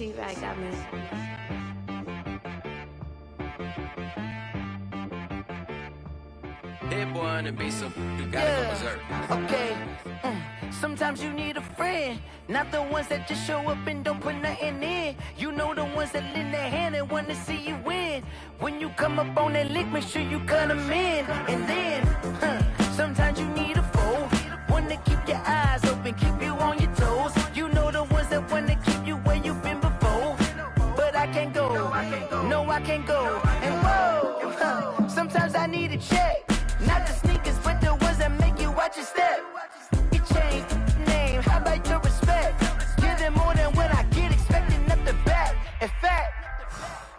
T-Rack got me. Hit boy on the beat, so you gotta go berserk. Okay. Sometimes you need a friend, not the ones that just show up and don't put nothing in. You know the ones that lend their hand and want to see you win. When you come up on that lick, make sure you cut them in. And then, sometimes you need a foe, one to keep your eyes open, keep you on your toes. You know the ones that want to keep you where you've been before. But I can't go, no I can't go. And whoa, sometimes I need a check. Not the sneakers, but the ones that make you watch your step. You change name, how about your respect? Give them more than what I get, expecting up the back. In fact,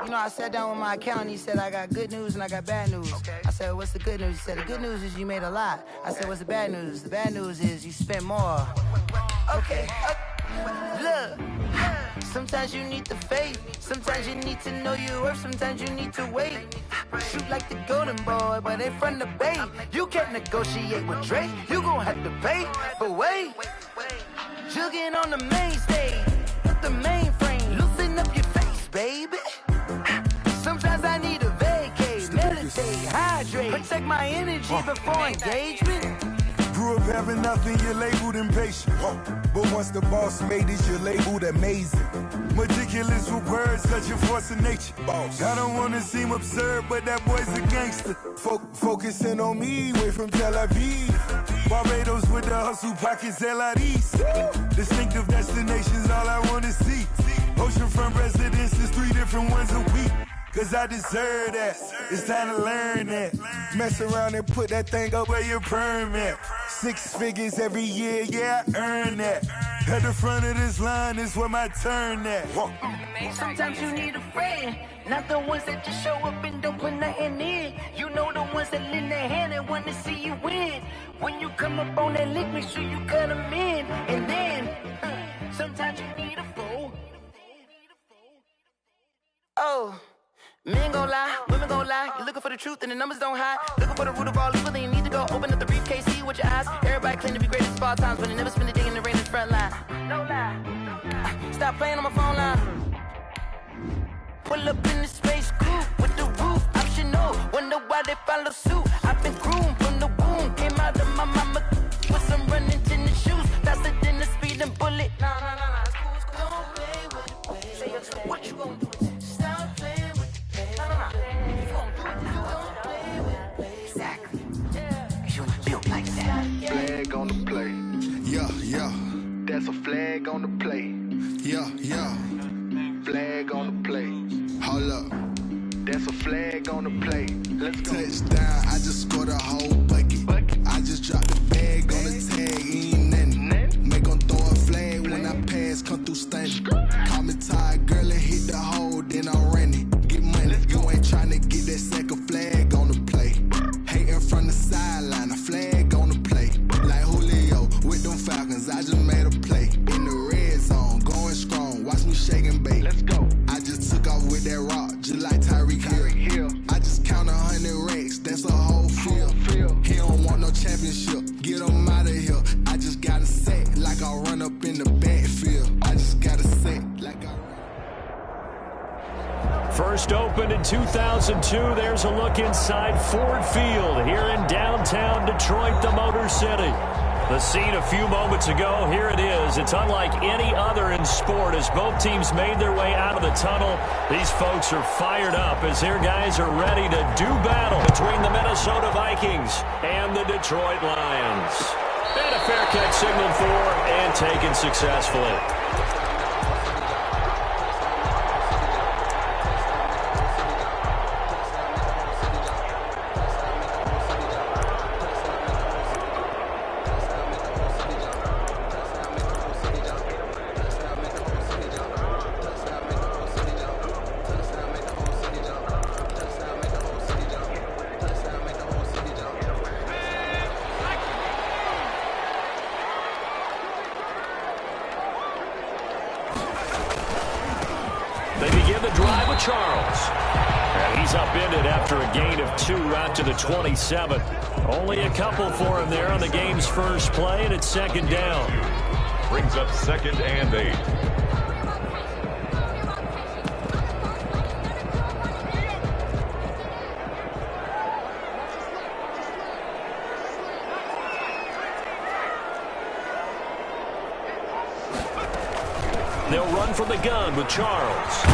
you know, I sat down with my accountant, he said I got good news and I got bad news. I said, what's the good news? He said, the good news is you made a lot. I said, what's the bad news? The bad news is you spent more. Okay, look, sometimes you need the faith, sometimes you need to know your worth, sometimes you need to wait. Shoot like the golden boy, but they from the bay. You can't negotiate with Drake, you gon' have to pay. But wait, jugging on the main stage, with the mainframe, loosen up your face, baby. Sometimes I need a vacate, meditate, hydrate, protect my energy before engagement. Grew up having nothing, you're labeled impatient. But once the boss made it, you're labeled amazing. Meticulous with words, cause you're force of nature. I don't wanna seem absurd, but that boy's a gangster. Focusing on me, way from Tel Aviv. Barbados with the hustle pockets, LIDs. Distinctive destinations, all I wanna see. Oceanfront residences, 3 different ones a week. Cause I deserve that, it's time to learn that. Mess around and put that thing up where your permit. 6 figures every year, yeah, I earn that. At the front of this line is where my turn at. Sometimes you need a friend, not the ones that just show up and don't put nothing in. You know the ones that lend their hand and want to see you win. When you come up on that lick, make sure you cut them in. And then, sometimes you need a foe. Oh. Men gon' lie, women gon' lie. You're looking for the truth and the numbers don't hide. Looking for the root of all evil, then you need to go open up the briefcase, see with your eyes. Everybody claim to be greatest of all times, but they never spend a day in the rain in the front line. No lie. Stop playing on my phone line. Pull up in the space coupe with the roof optional. Wonder why they follow suit. I've been groomed from the womb. Came out of my mama with some running tennis shoes. Faster than the speeding bullet. No, it's cool, it's cool. Don't play with it, baby. What you gon' do? Flag on the play. Yeah. That's a flag on the play. Yeah. Flag on the play. Hold up. That's a flag on the play. Let's go. Touchdown, I just scored a whole bucket. I just dropped the bag on the tag, ain't nothing. Make them throw a flag when I pass, come through stunning. Call me tired, girl, and hit the hole, then I'm running. Get money, you ain't tryna get that second flag on the play. Hating from the sideline, a flag on the play. Like Julio with them Falcons, I just made a play. In the red zone, going strong, watch me shake and bake. Let's go. I just took off with that rock, just like Tyreek Hill. I just count 100 racks, that's a whole field. He don't want no championship, get him out of here. I just got a set, like I run up in the backfield. I just got a set, like I run. First opened in 2002, there's a look inside Ford Field here in downtown Detroit, the Motor City. The scene a few moments ago, here it is. It's unlike any other in sport as both teams made their way out of the tunnel. These folks are fired up as their guys are ready to do battle between the Minnesota Vikings and the Detroit Lions. And a fair catch signaled for and taken successfully. They begin the drive with Charles. And he's upended after a gain of 2 out to the 27. Only a couple for him there on the game's first play, and it's second down. Brings up 2nd and 8. They'll run from the gun with Charles.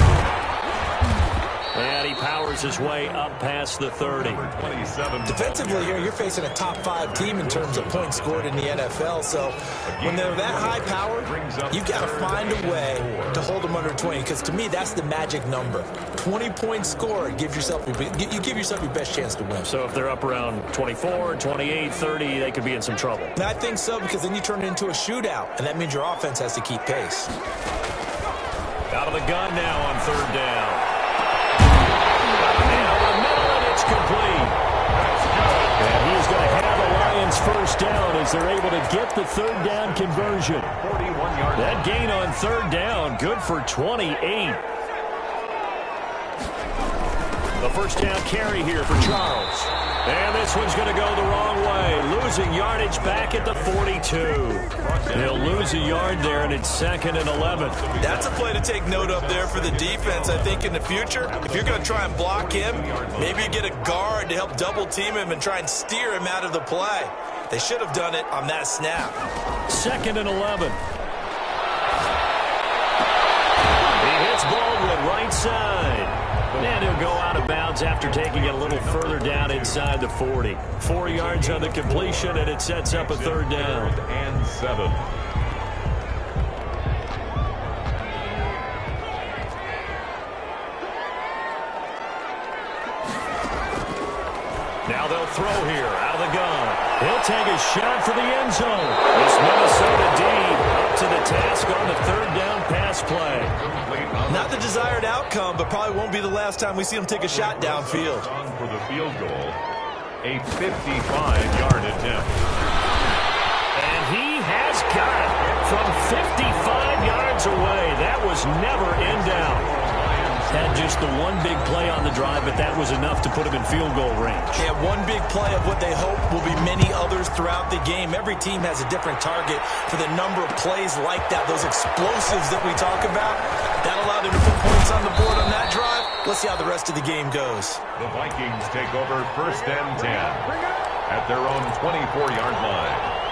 And he powers his way up past the 30. Defensively here, you're facing a top 5 team in terms of points scored in the NFL. So when they're that high powered, you've got to find a way to hold them under 20. Because to me, that's the magic number. 20 points scored, you give yourself your best chance to win. So if they're up around 24, 28, 30, they could be in some trouble. And I think so, because then you turn it into a shootout, and that means your offense has to keep pace. Out of the gun now on 3rd down. It's complete. And he's going to have the Lions first down as they're able to get the 3rd down conversion. 41-yard. That gain on 3rd down, good for 28. The first down carry here for Charles. And this one's going to go the wrong way. Losing yardage back at the 42. He'll lose a yard there, and it's 2nd and 11. That's a play to take note of there for the defense. I think in the future, if you're going to try and block him, maybe you get a guard to help double team him and try and steer him out of the play. They should have done it on that snap. 2nd and 11. He hits Baldwin right side. And he'll go out of bounds after taking it a little further down inside the 40. 4 yards on the completion, and it sets up a 3rd down. 3rd and 7. Now they'll throw here out of the gun. He'll take a shot for the end zone. This Minnesota D up to the task on the 3rd down pass play. Not the desired outcome, but probably won't be the last time we see him take a shot downfield. For the field goal, a 55-yard attempt. And he has got it from 55 yards away. That was never in doubt. Had just the one big play on the drive, but that was enough to put him in field goal range. Yeah, one big play of what they hope will be many others throughout the game. Every team has a different target for the number of plays like that, those explosives that we talk about. That allowed him to put points on the board on that drive. Let's see how the rest of the game goes. The Vikings take over 1st and 10 at their own 24-yard line.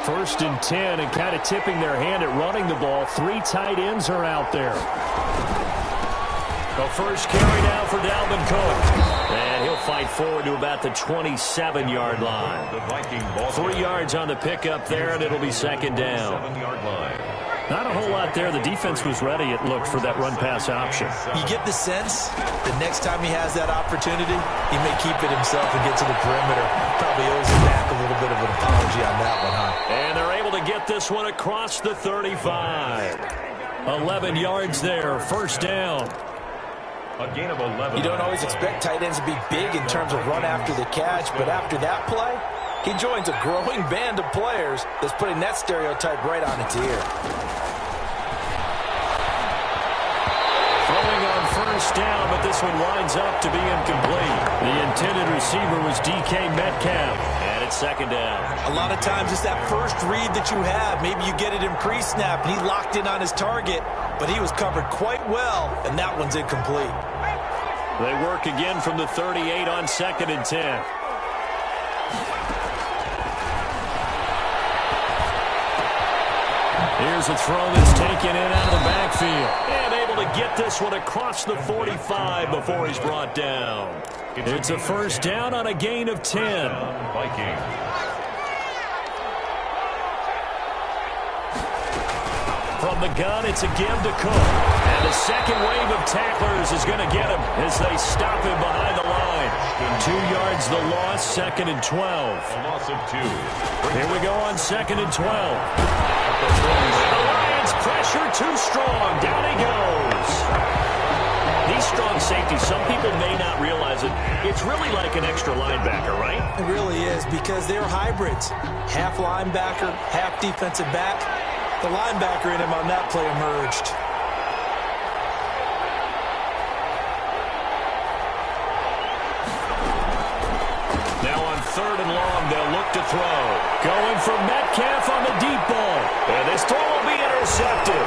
1st and 10, and kind of tipping their hand at running the ball. 3 tight ends are out there. The first carry now for Dalvin Cook. And he'll fight forward to about the 27-yard line. The Viking ball 3 yards on the pickup there, and it'll be 2nd down. 7-yard line. Not a whole lot there. The defense was ready, it looked, for that run-pass option. You get the sense the next time he has that opportunity, he may keep it himself and get to the perimeter. Probably owes him back a little bit of an apology on that one, huh? And they're able to get this one across the 35. 11 yards there, 1st down. A gain of 11. You don't always expect tight ends to be big in terms of run after the catch, but after that play, he joins a growing band of players that's putting that stereotype right on its ear. Throwing on 1st down, but this one winds up to be incomplete. The intended receiver was DK Metcalf, and it's 2nd down. A lot of times it's that first read that you have. Maybe you get it in pre-snap, and he locked in on his target, but he was covered quite well, and that one's incomplete. They work again from the 38 on 2nd and 10. Here's a throw that's taken in out of the backfield. And able to get this one across the 45 before he's brought down. It's a 1st down on a gain of 10. Vikings. From the gun, it's a give to Cook. And the second wave of tacklers is going to get him as they stop him behind the line. 2 yards the loss, 2nd and 12. A loss of 2. Here we go on 2nd and 12. The Lions pressure too strong. Down he goes. These strong safeties, some people may not realize it. It's really like an extra linebacker, right? It really is, because they're hybrids. Half linebacker, half defensive back. The linebacker in him on that play emerged. Now on 3rd and long, they'll look to throw. Going for Metcalf on the deep ball. And this throw will be intercepted.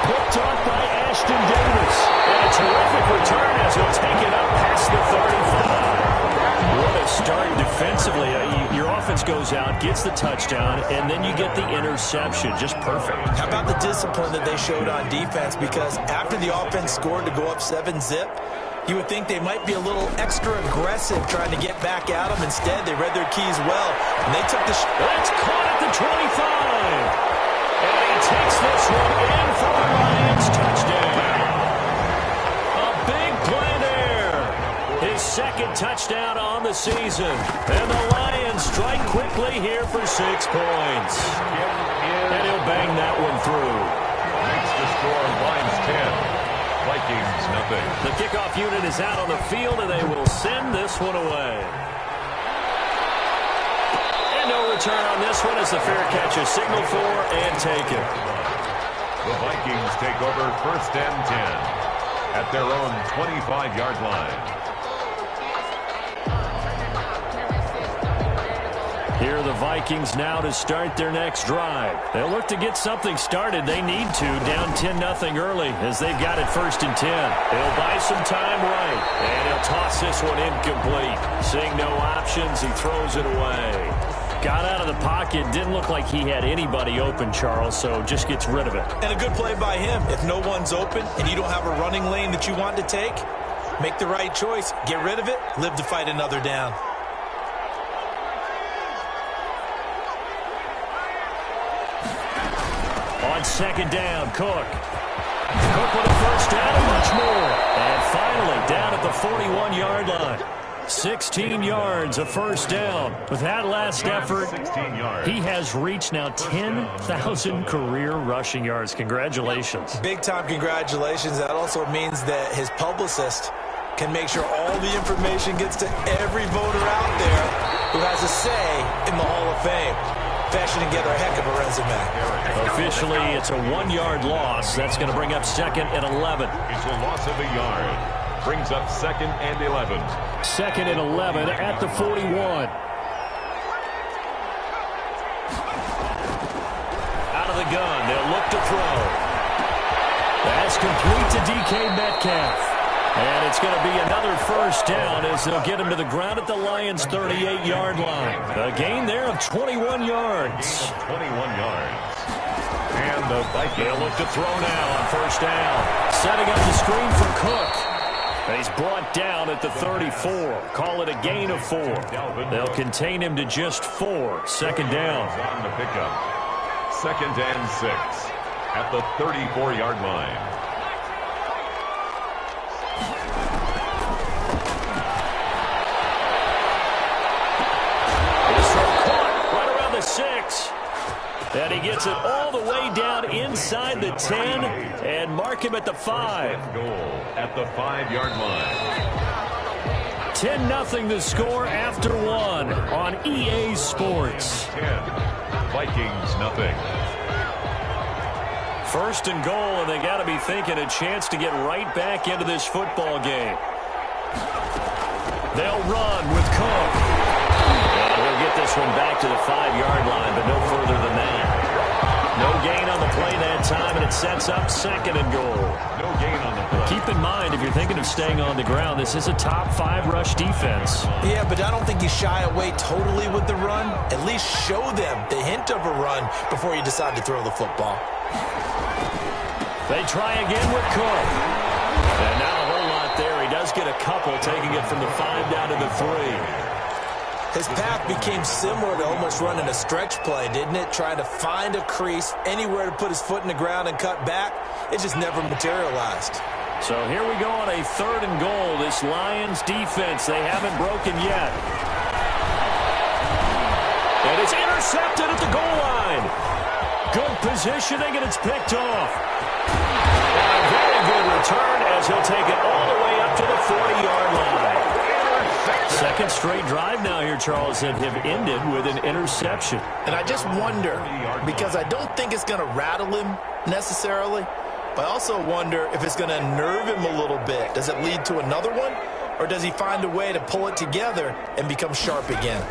Picked off by Ashton Davis. And a terrific return as he'll take it up past the 35. What a nice start defensively. Your offense goes out, gets the touchdown, and then you get the interception. Just perfect. How about the discipline that they showed on defense? Because after the offense scored to go up 7-zip, you would think they might be a little extra aggressive trying to get back at them. Instead, they read their keys well, and they took the That's caught at the 25. And he takes this one in for a Lions touchdown. A big play there. His second touchdown on the season. And the Lions strike quickly here for 6 points. And he'll bang that one through. Makes the score Lions 10. Vikings nothing. The kickoff unit is out on the field, and they will send this one away. And no return on this one as the fair catch is signaled for and taken. The Vikings take over 1st and 10 at their own 25-yard line. Here are the Vikings now to start their next drive. They'll look to get something started. They need to, down 10-0 early as they've got it 1st and 10. He'll buy some time right, and he'll toss this one incomplete. Seeing no options, he throws it away. Got out of the pocket, didn't look like he had anybody open, Charles, so just gets rid of it. And a good play by him. If no one's open and you don't have a running lane that you want to take, make the right choice. Get rid of it, live to fight another down. On 2nd down, Cook. Cook with a 1st down and much more. And finally down at the 41-yard line. 16 yards, a 1st down. With that last effort, he has reached now 10,000 career rushing yards. Congratulations. Big-time congratulations. That also means that his publicist can make sure all the information gets to every voter out there who has a say in the Hall of Fame. Fashioning together a heck of a resume. Officially, it's a 1-yard loss. That's going to bring up 2nd and 11. It's a loss of a yard. Brings up 2nd and 11. 2nd and 11 at the 41. Out of the gun, they'll look to throw. That's complete to DK Metcalf. And it's going to be another 1st down as they'll get him to the ground at the Lions' 38-yard line. A gain there of 21 yards. 21 yards. And the Vikings. They'll look to throw now on 1st down. Setting up the screen for Cook. And he's brought down at the 34. Call it a gain of 4. They'll contain him to just 4. 2nd down. On the pickup. 2nd and 6 at the 34-yard line. And he gets it all the way down inside the 10 and mark him at the 5. Goal at the 5-yard line. 10-0 the score after 1 on EA Sports. 10. Vikings nothing. 1st and goal, and they got to be thinking a chance to get right back into this football game. They'll run with Cook. He'll get this one back to the 5-yard line, but no further than that. No gain on the play that time, and it sets up 2nd and goal. No gain on the play. Keep in mind, if you're thinking of staying on the ground, this is a top 5 rush defense. Yeah, but I don't think you shy away totally with the run. At least show them the hint of a run before you decide to throw the football. They try again with Cook. And not a whole lot there. He does get a couple, taking it from the 5 down to the 3. His path became similar to almost running a stretch play, didn't it? Trying to find a crease, anywhere to put his foot in the ground and cut back. It just never materialized. So here we go on a 3rd and goal. This Lions defense, they haven't broken yet. And it's intercepted at the goal line. Good positioning, and it's picked off. And a very good return as he'll take it all the way up to the 40-yard line. 2nd straight drive now here, Charles, that have ended with an interception. And I just wonder, because I don't think it's going to rattle him necessarily, but I also wonder if it's going to nerve him a little bit. Does it lead to another one, or does he find a way to pull it together and become sharp again?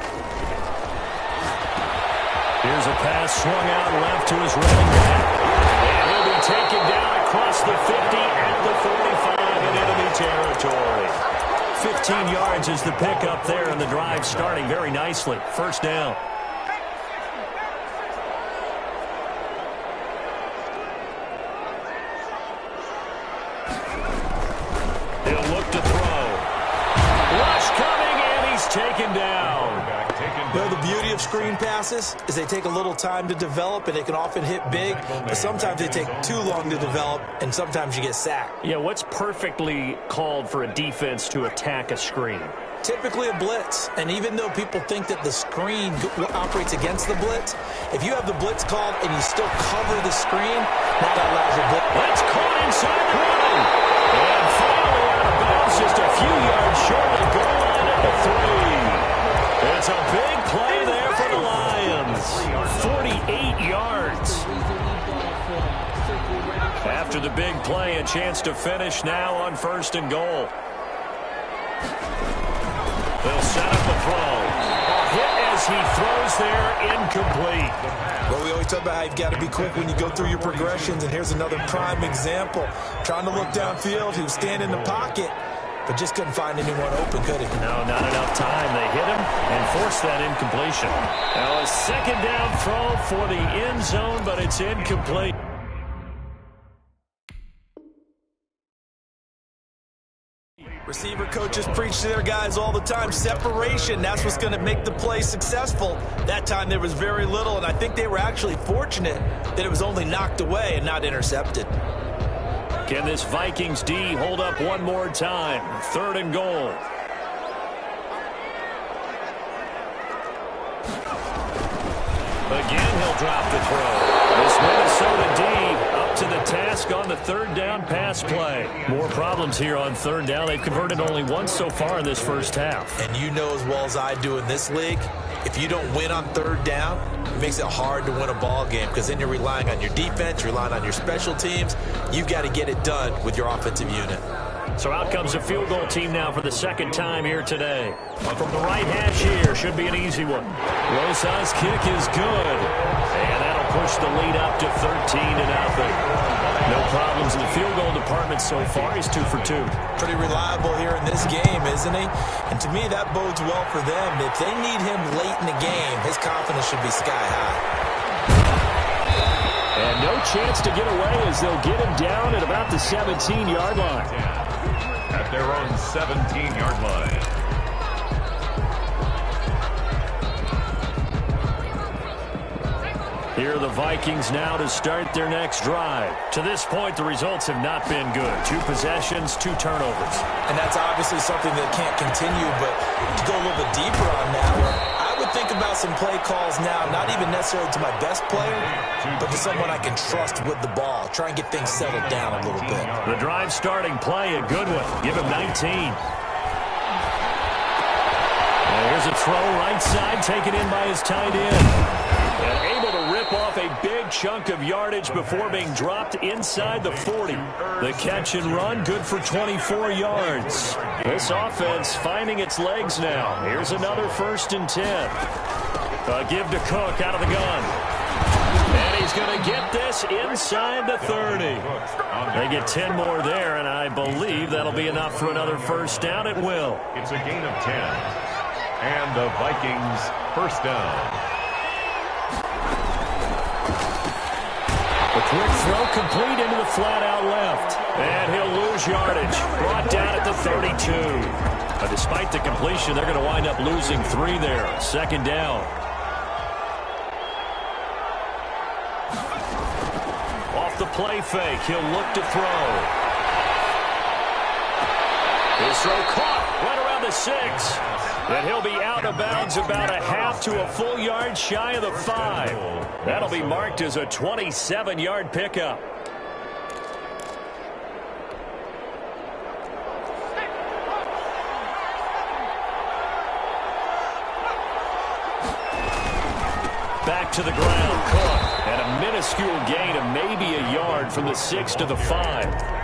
Here's a pass swung out left to his running back. And he'll be taken down across the 50 at the 45 in enemy territory. 50 15 yards is the pickup there, and the drive starting very nicely. First down. He'll look to throw. Rush coming, and he's taken down. Well, the beauty of screen passes is they take a little time to develop, and they can often hit big, but sometimes they take too long to develop, and sometimes you get sacked. Yeah, what's perfectly called for a defense to attack a screen? Typically a blitz, and even though people think that the screen operates against the blitz, if you have the blitz called and you still cover the screen, that allows your blitz. That's caught inside the run. And finally out of bounds, just a few yards short of the goal line at the 3. It's a big play there for the Lions. 48 yards. After the big play, a chance to finish now on 1st and goal. They'll set up the throw. A hit as he throws there, incomplete. Well, we always talk about how you've got to be quick when you go through your progressions, and here's another prime example. Trying to look downfield, he was standing in the pocket, but just couldn't find anyone open, could he? No, not enough time. They hit him and forced that incompletion. Now a second down throw for the end zone, but it's incomplete. Receiver coaches preach to their guys all the time. Separation, that's what's going to make the play successful. That time there was very little, and I think they were actually fortunate that it was only knocked away and not intercepted. Can this Vikings D hold up one more time? 3rd and goal. Again, he'll drop the throw. This Minnesota D up to the task on the 3rd down pass play. More problems here on 3rd down. They've converted only once so far in this first half. And you know as well as I do in this league, if you don't win on 3rd down, it makes it hard to win a ball game because then you're relying on your defense, you're relying on your special teams. You've got to get it done with your offensive unit. So out comes a field goal team now for the 2nd time here today. From the right hash here, should be an easy one. Rosa's kick is good. And that'll push the lead up to 13-0. No problems in the field goal department so far. He's 2 for 2. Pretty reliable here in this game, isn't he? And to me, that bodes well for them. If they need him late in the game, his confidence should be sky high. And no chance to get away as they'll get him down at about the 17-yard line. At their own 17-yard line. Here are the Vikings now to start their next drive. To this point, the results have not been good. 2 possessions, 2 turnovers. And that's obviously something that can't continue, but to go a little bit deeper on that one, I would think about some play calls now, not even necessarily to my best player, but to someone I can trust with the ball. Try and get things settled down a little bit. The drive starting play, a good one. Give him 19. Here's a throw right side, taken in by his tight end. And able to rip off a big chunk of yardage before being dropped inside the 40. The catch and run, good for 24 yards. This offense finding its legs now. Here's another 1st and 10. A give to Cook out of the gun. And he's going to get this inside the 30. They get 10 more there, and I believe that'll be enough for another 1st down. It will. It's a gain of 10. And the Vikings 1st down. A quick throw complete into the flat out left. And he'll lose yardage. Brought down at the 32. Despite the completion, they're going to wind up losing 3 there. 2nd down. Off the play fake, he'll look to throw. His throw caught right around the 6. And he'll be out of bounds about a half to a full yard shy of the 5. That'll be marked as a 27-yard pickup. Back to the ground, Cook. And a minuscule gain of maybe a yard from the 6 to the 5.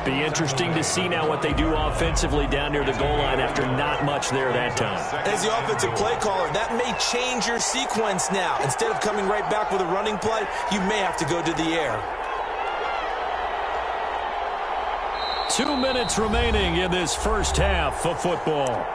Be interesting to see now what they do offensively down near the goal line after not much there that time. As the offensive play caller, that may change your sequence now. Instead of coming right back with a running play, you may have to go to the air. 2 minutes remaining in this first half of football.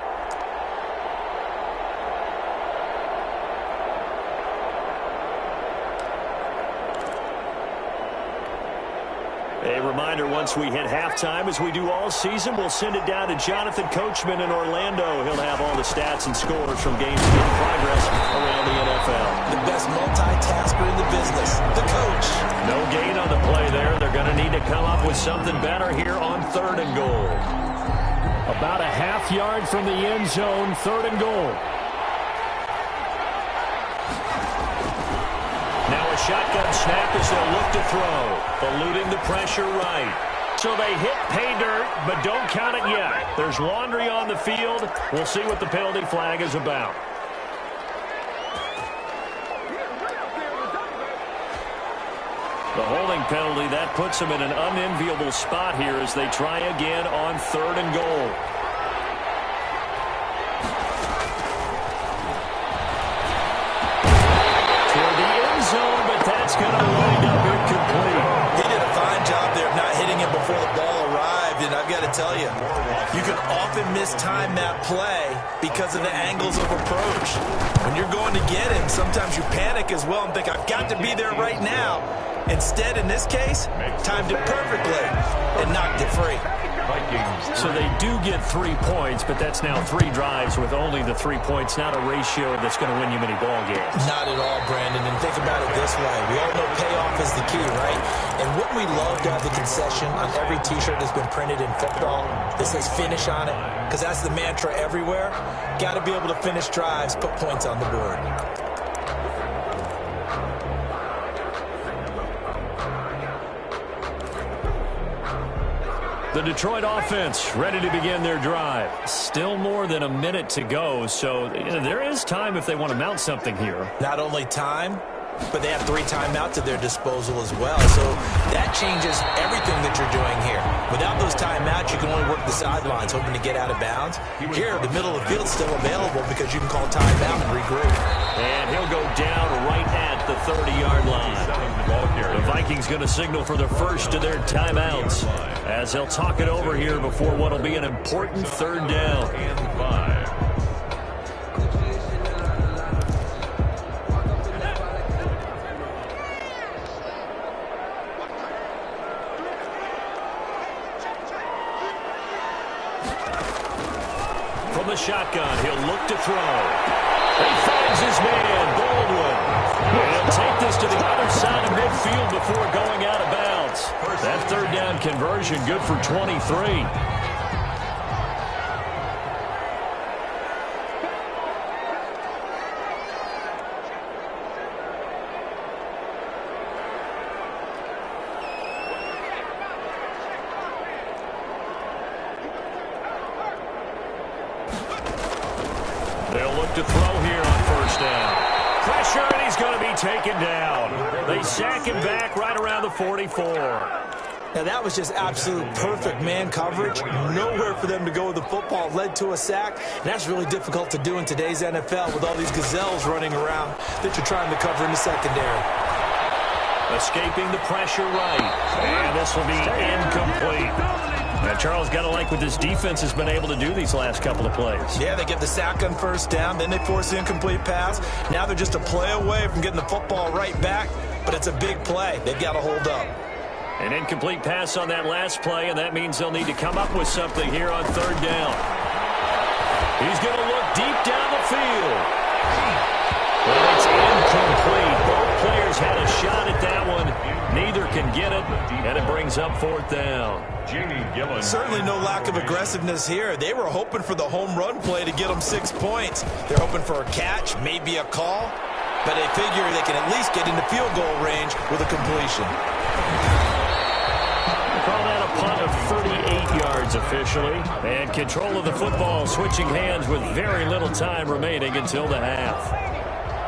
A reminder, once we hit halftime, as we do all season, we'll send it down to Jonathan Coachman in Orlando. He'll have all the stats and scores from games in progress around the NFL. The best multitasker in the business, the coach. No gain on the play there. They're going to need to come up with something better here on 3rd and goal. About a half yard from the end zone, 3rd and goal. Shotgun snap as they'll look to throw. Eluding the pressure right. So they hit pay dirt, but don't count it yet. There's laundry on the field. We'll see what the penalty flag is about. The holding penalty, that puts them in an unenviable spot here as they try again on 3rd and goal. That's going to wind up incomplete. He did a fine job there of not hitting him before the ball arrived, and I've got to tell you, you can often mistime that play because of the angles of approach. When you're going to get him, sometimes you panic as well and think, I've got to be there right now. Instead, in this case, timed it perfectly and knocked it free. So they do get 3 points, but that's now 3 drives with only the 3 points, not a ratio that's going to win you many ball games. Not at all, Brandon. And think about it this way. We all know payoff is the key, right? And wouldn't we love to have the concession on every T-shirt that's been printed in football that says finish on it? Because that's the mantra everywhere. Got to be able to finish drives, put points on the board. The Detroit offense ready to begin their drive. Still more than a minute to go, so there is time if they want to mount something here. Not only time, but they have 3 timeouts at their disposal as well. So that changes everything that you're doing here. Without those timeouts, you can only work the sidelines, hoping to get out of bounds. Here, the middle of the field's still available because you can call timeout and regroup. And he'll go down right at the 30-yard line. The Vikings going to signal for the first of their timeouts as they'll talk it over here before what will be an important 3rd down. And 5. From the shotgun, he'll look to throw. He finds his man, Baldwin. And he'll take this to the other side of midfield before going out of bounds. That 3rd down conversion good for 23. They'll look to throw here on 1st down. Pressure, and he's going to be taken down. They sack him back right around the 44. Now, that was just absolute perfect man coverage. Nowhere for them to go with the football. Led to a sack. And that's really difficult to do in today's NFL with all these gazelles running around that you're trying to cover in the secondary. Escaping the pressure right. And this will be incomplete. Now, Charles, got to like what this defense has been able to do these last couple of plays. Yeah, they get the sack on 1st down, then they force the incomplete pass. Now they're just a play away from getting the football right back, but it's a big play. They've got to hold up. An incomplete pass on that last play, and that means they'll need to come up with something here on 3rd down. He's going to look deep down the field. Well, it's incomplete. Both players had a shot at that one. Neither can get it, and it brings up 4th down. Certainly no lack of aggressiveness here. They were hoping for the home run play to get them 6 points. They're hoping for a catch, maybe a call, but they figure they can at least get into field goal range with a completion. Call that a punt of 38 yards officially. And control of the football switching hands with very little time remaining until the half.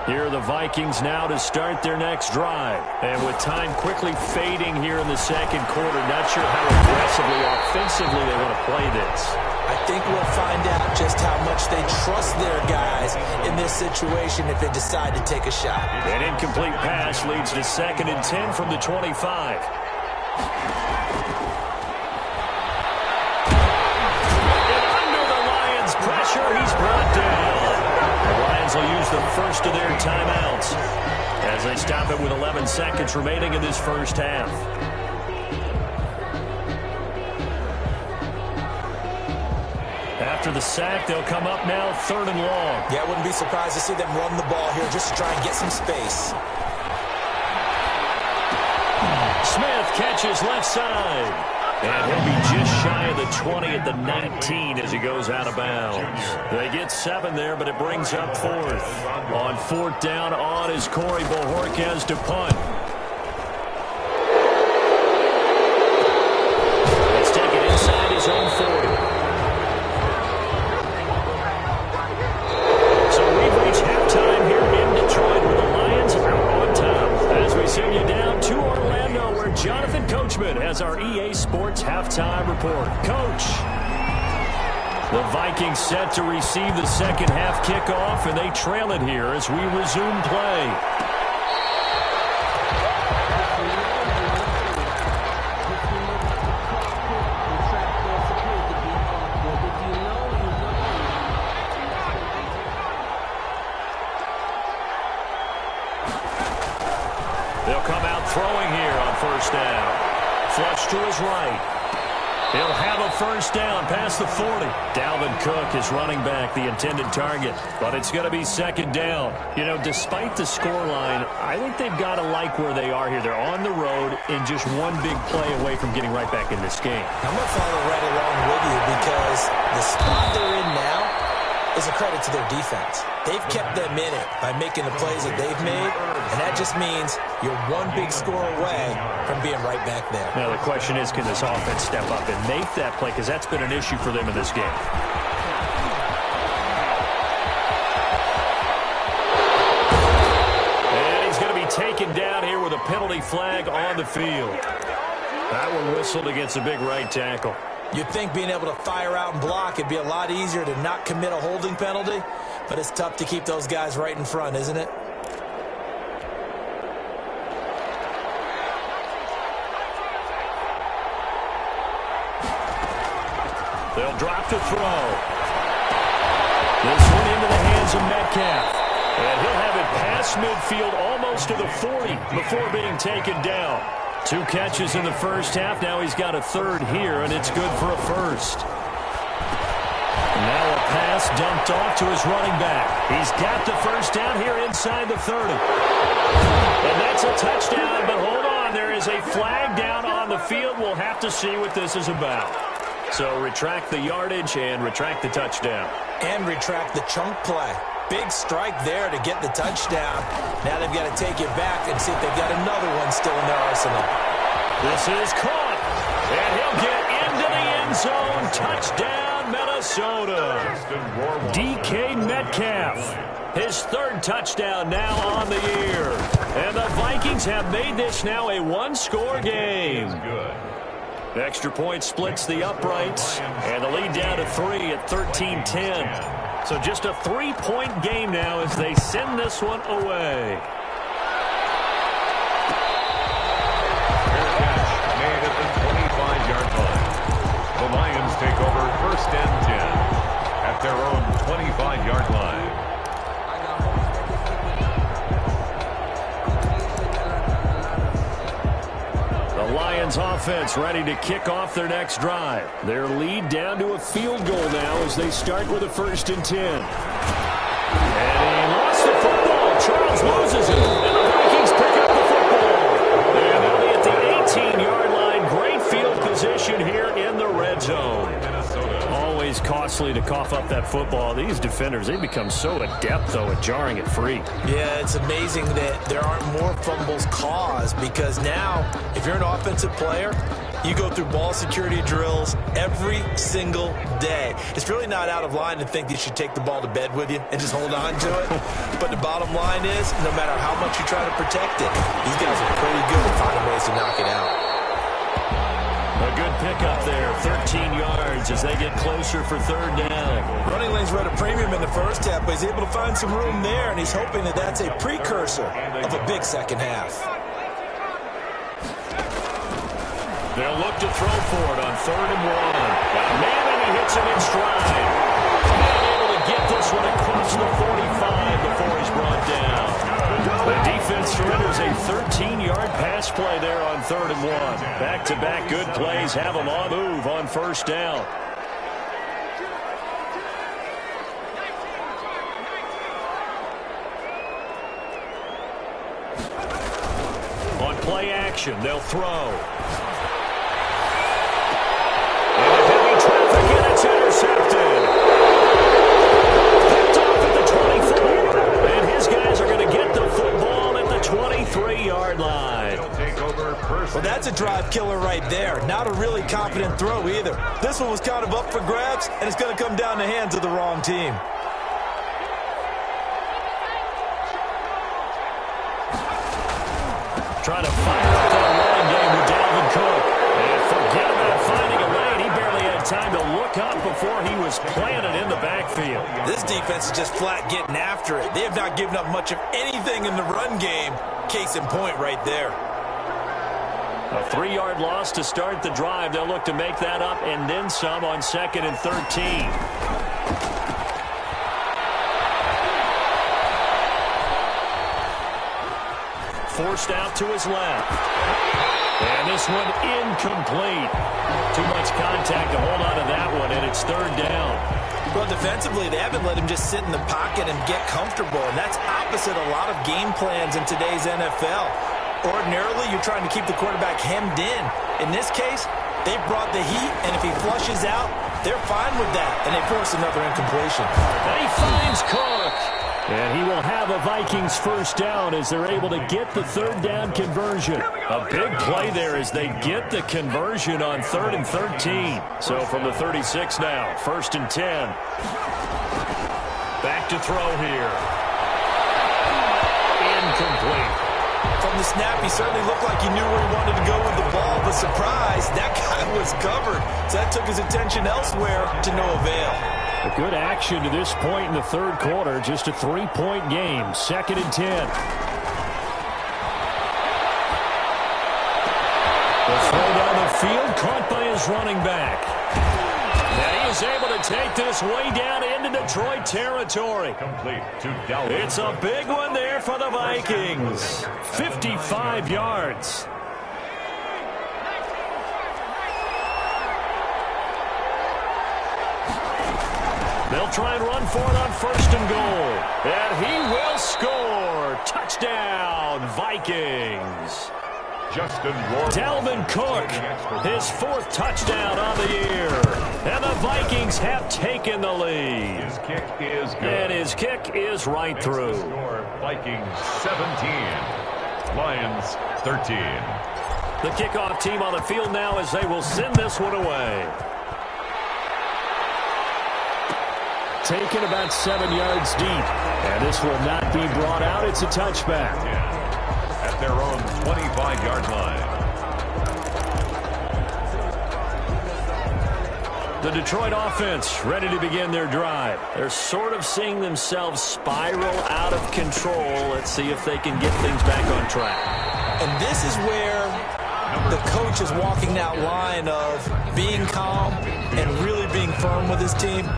Here are the Vikings now to start their next drive. And with time quickly fading here in the 2nd quarter, not sure how aggressively, offensively they want to play this. I think we'll find out just how much they trust their guys in this situation if they decide to take a shot. An incomplete pass leads to 2nd and 10 from the 25. pressure. He's brought down. The Lions will use the first of their timeouts as they stop it with 11 seconds remaining in this first half. After the sack, they'll come up now 3rd and long. Yeah, I wouldn't be surprised to see them run the ball here just to try and get some space. Smith catches left side. And he'll be just shy of the 20 at the 19 as he goes out of bounds. They get 7 there, but it brings up 4th. On 4th down on is Corey Bojorquez to punt. It's taken inside his own 40. So we've reached halftime here in Detroit with the Lions out on top. As we send you down to Orlando, where Jonathan Coachman has our EA Sports halftime report. Coach, the Vikings set to receive the second half kickoff, and they trail it here as we resume play. They'll come out throwing here on 1st down. Flush to his right. He'll have a 1st down past the 40. Dalvin Cook is running back, the intended target, but it's going to be 2nd down. You know, despite the scoreline, I think they've got to like where they are here. They're on the road and just one big play away from getting right back in this game. I'm going to follow right along with you because the spot they're in now is a credit to their defense. They've kept them in it by making the plays that they've made, and that just means you're one big score away from being right back there. Now, the question is, can this offense step up and make that play? Because that's been an issue for them in this game. And he's going to be taken down here with a penalty flag on the field. That one whistled against a big right tackle. You'd think being able to fire out and block, it'd be a lot easier to not commit a holding penalty, but it's tough to keep those guys right in front, isn't it? They'll drop to throw. This one into the hands of Metcalf. And he'll have it past midfield almost to the 40 before being taken down. 2 catches in the first half. Now he's got a 3rd here, and it's good for a 1st. Now a pass dumped off to his running back. He's got the 1st down here inside the 30. And that's a touchdown, but hold on. There is a flag down on the field. We'll have to see what this is about. So retract the yardage and retract the touchdown. And retract the chunk play. Big strike there to get the touchdown. Now they've got to take it back and see if they've got another one still in their arsenal. This is caught. And he'll get into the end zone. Touchdown, Minnesota. DK Metcalf. His 3rd touchdown now on the year. And the Vikings have made this now a 1-score game. Extra point splits the uprights. And the lead down to 3 at 13-10. So just a 3-point game now as they send this one away. Made at the 25-yard line. The Lions take over 1st and 10 at their own 25-yard line. The Lions offense ready to kick off their next drive. Their lead down to a field goal now as they start with a 1st and 10. And he lost the football. Charles loses it. And the Vikings pick up the football. And they'll be at the 18-yard line. Great field position here in the red zone. Always costly to cough up that football. These defenders, they become so adept, though, at jarring it free. Yeah, it's amazing that there aren't more fumbles caused because now, if you're an offensive player, you go through ball security drills every single day. It's really not out of line to think that you should take the ball to bed with you and just hold on to it. But the bottom line is, no matter how much you try to protect it, these guys are pretty good at finding ways to knock it out. A good pickup there, 13 yards as they get closer for 3rd down. Running lanes were at a premium in the first half, but he's able to find some room there, and he's hoping that that's a precursor of a big second half. They'll look to throw for it on 3rd and 1. Got a man, and he hits him in stride. And able get this one across the 45 before he's brought down. The defense surrenders a 13-yard pass play there on 3rd and 1. Back-to-back good plays have them on move on 1st down. On play action, they'll throw. And heavy traffic, and it's intercepted. Picked off at the 24. And his guys are going to get the football at the 23-yard line. Well, that's a drive killer right there. Not a really confident throw either. This one was kind of up for grabs, and it's going to come down the hands of the wrong team. Trying to fire up that line game with Dalvin Cook. And forget about finding a lane. He barely had time to look up before he was planted in the backfield. This defense is just flat getting after it. They have not given up much of anything in the run game. Case in point right there. A 3-yard loss to start the drive. They'll look to make that up and then some on 2nd and 13. Forced out to his left. And this one incomplete. Too much contact to hold on to that one, and it's 3rd down. Well, defensively, they haven't let him just sit in the pocket and get comfortable, and that's opposite a lot of game plans in today's NFL. Ordinarily, you're trying to keep the quarterback hemmed in. In this case, they brought the heat, and if he flushes out, they're fine with that, and they force another incompletion. And he finds Cook. And he will have a Vikings 1st down as they're able to get the 3rd down conversion. A big play there as they get the conversion on 3rd and 13. So from the 36 now, 1st and 10. Back to throw here. Incomplete. From the snap, he certainly looked like he knew where he wanted to go with the ball, but surprise, that guy was covered. So that took his attention elsewhere to no avail. A good action to this point in the 3rd quarter. Just a 3-point game. 2nd and 10. The throw down the field caught by his running back. And he is able to take this way down into Detroit territory. Complete to Dalvin. It's a big one there for the Vikings. 55 yards. They'll try and run for it on 1st and goal. And he will score. Touchdown, Vikings. Justin Ward. Dalvin Cook, his 4th touchdown on the year. And the Vikings have taken the lead. His kick is good. And his kick is right through. Score, Vikings 17. Lions 13. The kickoff team on the field now as they will send this one away. Taken about 7 yards deep. And this will not be brought out. It's a touchback. At their own 25-yard line. The Detroit offense ready to begin their drive. They're sort of seeing themselves spiral out of control. Let's see if they can get things back on track. And this is where the coach is walking that line of being calm and really being firm with his team.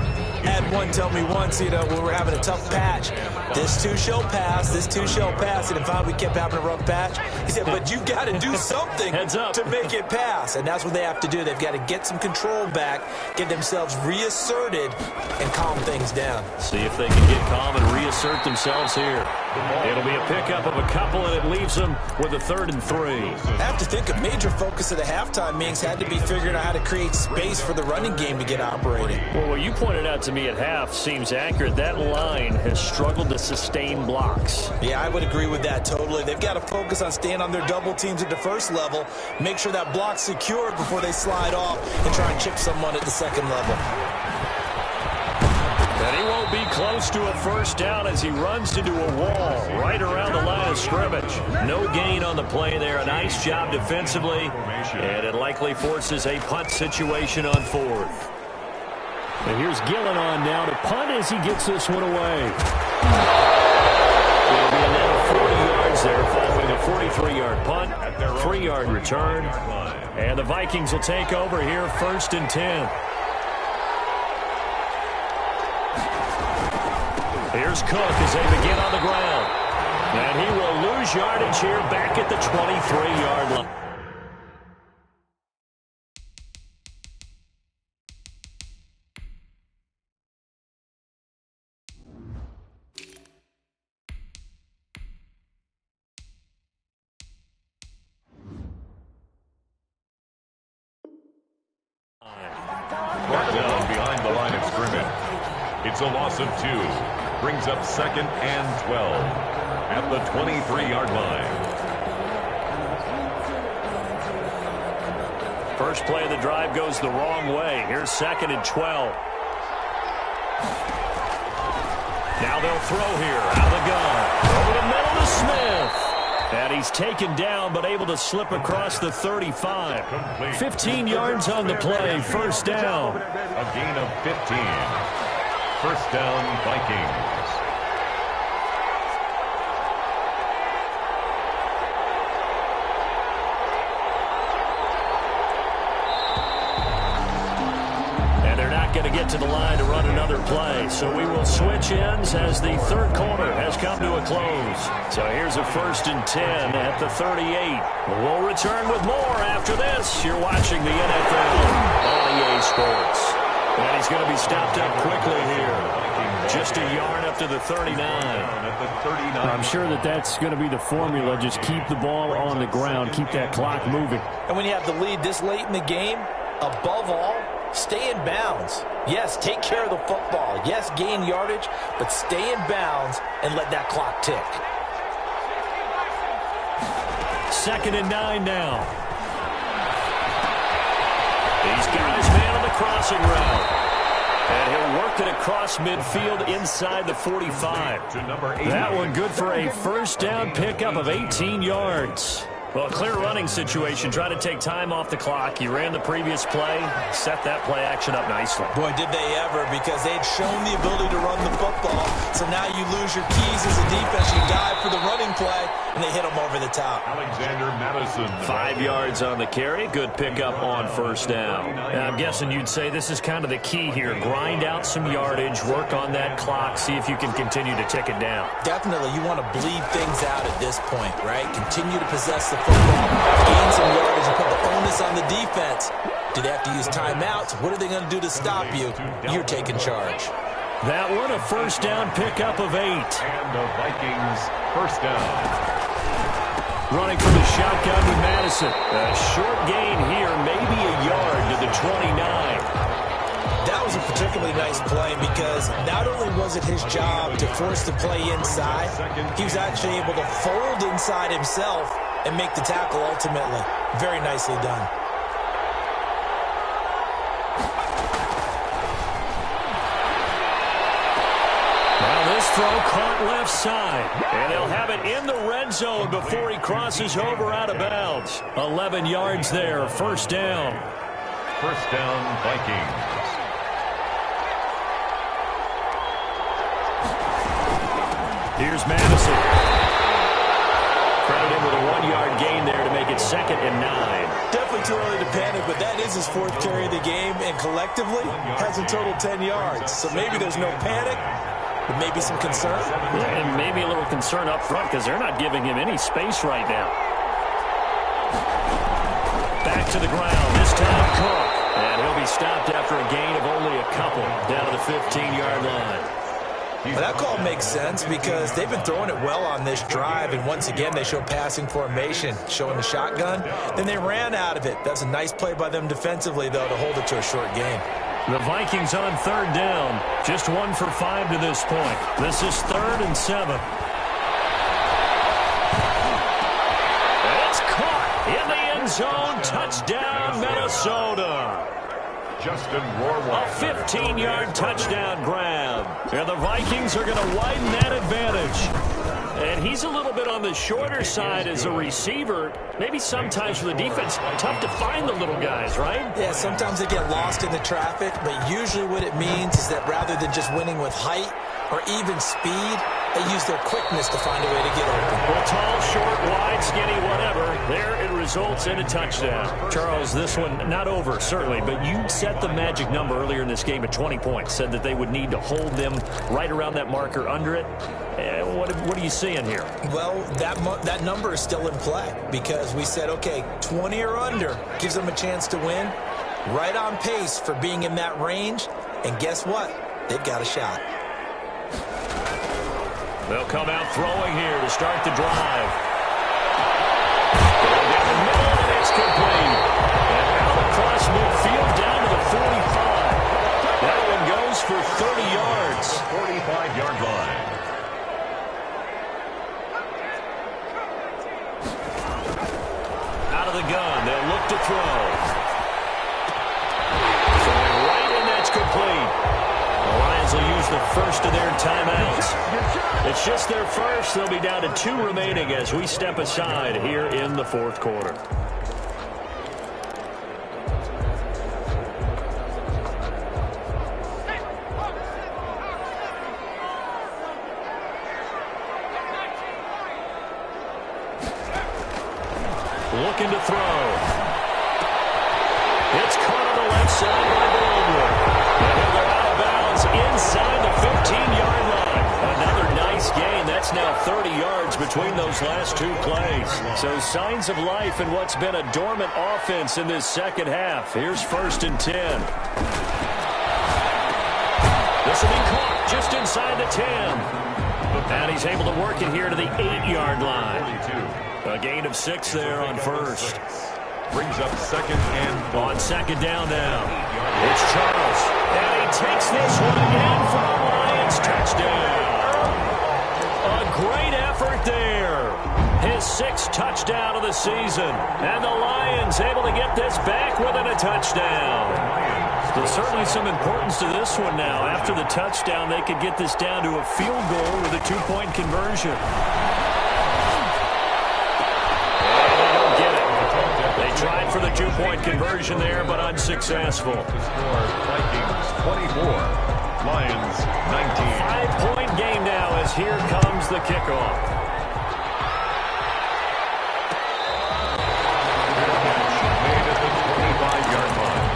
Had one tell me once, when we're having a tough patch, this too shall pass, this too shall pass. And if we kept having a rough patch, he said, but you got to do something to make it pass. And that's what they have to do. They've got to get some control back, get themselves reasserted, and calm things down. See if they can get calm and reassert themselves here. It'll be a pickup of a couple, and it leaves them with a 3rd and 3. I have to think a major focus of the halftime meetings had to be figuring out how to create space for the running game to get operating. Well, what you pointed out to me at half seems accurate. That line has struggled to sustain blocks. Yeah, I would agree with that totally. They've got to focus on staying on their double teams at the 1st level, make sure that block's secured before they slide off and try and chip someone at the 2nd level. And he won't be close to a 1st down as he runs into a wall right around the line of scrimmage. No gain on the play there. A nice job defensively, and it likely forces a punt situation on 4th. And here's Gillen on now to punt as he gets this one away. It'll be a net of 40 yards there following a 43-yard punt, 3-yard return. And the Vikings will take over here 1st and 10. Here's Cook as they begin on the ground. And he will lose yardage here back at the 23-yard line. Brought down behind the line of scrimmage. It's a loss of 2. Brings up 2nd and 12 at the 23-yard line. First play of the drive goes the wrong way. Here's 2nd and 12. Now they'll throw here out of the gun. Over the middle to Smith. And he's taken down, but able to slip across the 35. 15 yards on the play. First down. A gain of 15. First down, Vikings. Going to get to the line to run another play. So we will switch ends as the third quarter has come to a close. So here's a 1st and 10 at the 38. We'll return with more after this. You're watching the NFL on EA Sports. And he's going to be stopped up quickly here. Just a yard up to the 39. I'm sure that's going to be the formula. Just keep the ball on the ground. Keep that clock moving. And when you have the lead this late in the game, above all, stay in bounds. Yes, take care of the football. Yes, gain yardage, but stay in bounds and let that clock tick. 2nd and 9 now. He's got his man on the crossing route. And he'll work it across midfield inside the 45. That one good for a first down pickup of 18 yards. Well, a clear running situation. Try to take time off the clock. You ran the previous play. Set that play action up nicely. Boy, did they ever, because they had shown the ability to run the football. So now you lose your keys as a defense. You dive for the running play, and they hit them over the top. Alexander Madison. 5 yards on the carry. Good pickup on first down. And I'm guessing you'd say this is kind of the key here. Grind out some yardage. Work on that clock. See if you can continue to tick it down. Definitely. You want to bleed things out at this point, right? Continue to possess the football, gain some yardage, and put the onus on the defense. Do they have to use timeouts? What are they going to do to stop you? You're taking charge. That one, a first down pickup of 8. And the Vikings first down. Running from the shotgun to Madison. A short gain here, maybe a yard to the 29. That was a particularly nice play because not only was it his job to force the play inside, he was actually able to fold inside himself and make the tackle ultimately. Very nicely done. Now this throw caught left side. And he'll have it in the red zone before he crosses over out of bounds. 11 yards there, first down. First down, Vikings. Here's Madison. Credit him with a 1-yard gain there to make it 2nd and 9. Definitely too early to panic, but that is his 4th carry of the game, and collectively has a total 10 yards. So maybe there's no panic, but maybe some concern. Yeah, and maybe a little concern up front because they're not giving him any space right now. Back to the ground, this time Cook. And he'll be stopped after a gain of only a couple down to the 15-yard line. Well, that call makes sense because they've been throwing it well on this drive, and once again they show passing formation, showing the shotgun. Then they ran out of it. That's a nice play by them defensively, though, to hold it to a short gain. The Vikings on 3rd down, just 1 for 5 to this point. This is 3rd and 7. It's caught in the end zone. Touchdown, Minnesota. Justin Rohrweiler. A 15-yard touchdown grab. And the Vikings are going to widen that advantage. And he's a little bit on the shorter side as a receiver. Maybe sometimes for the defense, tough to find the little guys, right? Yeah, sometimes they get lost in the traffic, but usually what it means is that rather than just winning with height or even speed, They use their quickness to find a way to get open. Well, tall, short, wide, skinny, whatever. There it results in a touchdown. Charles, this one not over, certainly, but you set the magic number earlier in this game at 20 points. Said that they would need to hold them right around that marker under it. What are you seeing here? Well, that number is still in play because we said, okay, 20 or under gives them a chance to win. Right on pace for being in that range. And guess what? They've got a shot. They'll come out throwing here to start the drive. Going down the middle, and it's complete. And out across midfield down to the 45. That one goes for 30 yards. 45-yard line. Out of the gun, they'll look to throw. Throwing right, and that's complete. The Lions will use the first of their timeouts. It's just their first. They'll be down to 2 remaining as we step aside here in the fourth quarter. Looking to throw. It's caught on the left side by Baldwin. And they're out of bounds inside the 15-yard line. Another nice gain. That's now 30 yards between those last 2 plays. So signs of life in what's been a dormant offense in this second half. Here's 1st and 10. This will be caught just inside the 10. And he's able to work it here to the 8-yard line. A gain of 6 there on first. Brings up 2nd and on 2nd down now. It's Charles. And he takes this one again for a Lions touchdown. A great effort there. His 6th touchdown of the season. And the Lions able to get this back within a touchdown. There's certainly some importance to this one now. After the touchdown, they could get this down to a field goal with a 2-point conversion. They tried for the 2-point conversion there, but unsuccessful. Vikings 24, Lions 19. 5-point game now as here comes the kickoff. Made at the 25-yard line.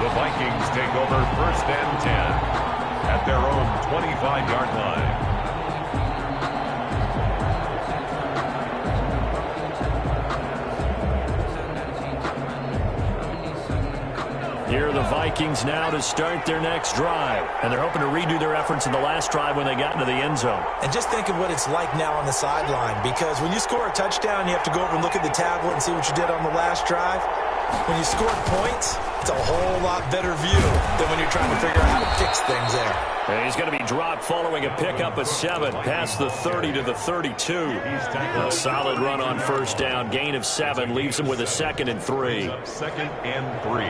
The Vikings take over 1st and 10 at their own 25-yard line. Here are the Vikings now to start their next drive. And they're hoping to redo their efforts in the last drive when they got into the end zone. And just think of what it's like now on the sideline, because when you score a touchdown, you have to go over and look at the tablet and see what you did on the last drive. When you scored points, it's a whole lot better view than when you're trying to figure out how to fix things there. And he's going to be dropped following a pickup of 7 past the 30 to the 32. A solid run on 1st down. Gain of 7 leaves him with a 2nd and 3. 2nd and 3.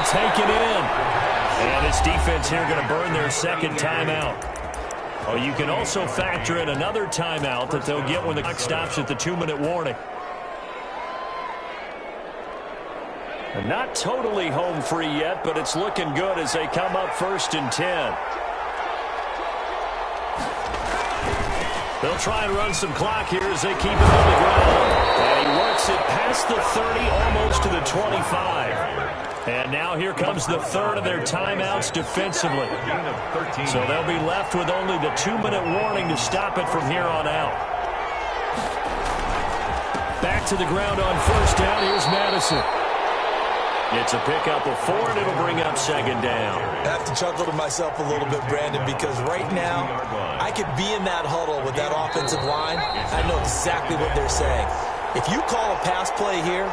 Taken in. And this defense here going to burn their 2nd timeout. Oh, you can also factor in another timeout that they'll get when the clock stops at the 2-minute warning. And not totally home free yet, but it's looking good as they come up 1st and 10. They'll try and run some clock here as they keep it on the ground. And he works it past the 30, almost to the 25. And now here comes the 3rd of their timeouts defensively. So they'll be left with only the 2-minute warning to stop it from here on out. Back to the ground on 1st down. Here's Madison. It's a pickup of 4, and it'll bring up 2nd down. I have to chuckle to myself a little bit, Brandon, because right now I could be in that huddle with that offensive line. I know exactly what they're saying. If you call a pass play here,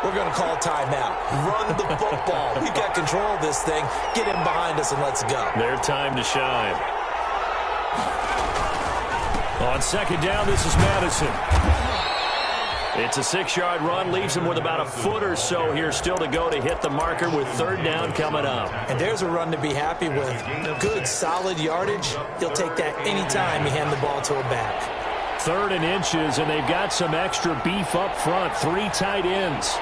we're going to call a timeout. Run the football. We've got control of this thing. Get in behind us and let's go. Their time to shine. On 2nd down, this is Madison. It's a 6-yard run. Leaves him with about a foot or so here still to go to hit the marker with 3rd down coming up. And there's a run to be happy with. Good, solid yardage. He'll take that anytime you hand the ball to a back. 3rd and inches, and they've got some extra beef up front. 3 tight ends.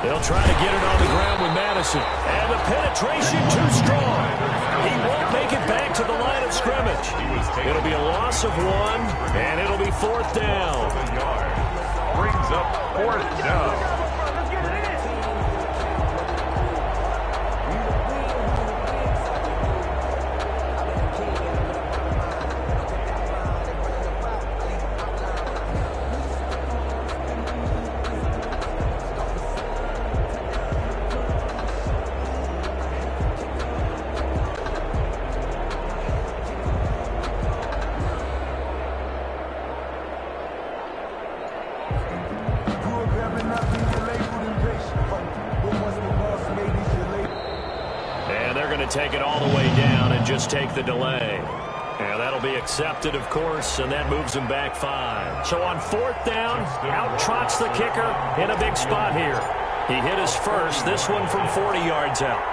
They'll try to get it on the ground with Madison. And the penetration too strong. He won't make it back to the line of scrimmage. It'll be a loss of 1, and it'll be 4th down. Brings up 4th down. Take it all the way down and just take the delay. And that'll be accepted, of course, and that moves him back 5. So on 4th down, out trots the kicker in a big spot here. He hit his first, this one from 40 yards out.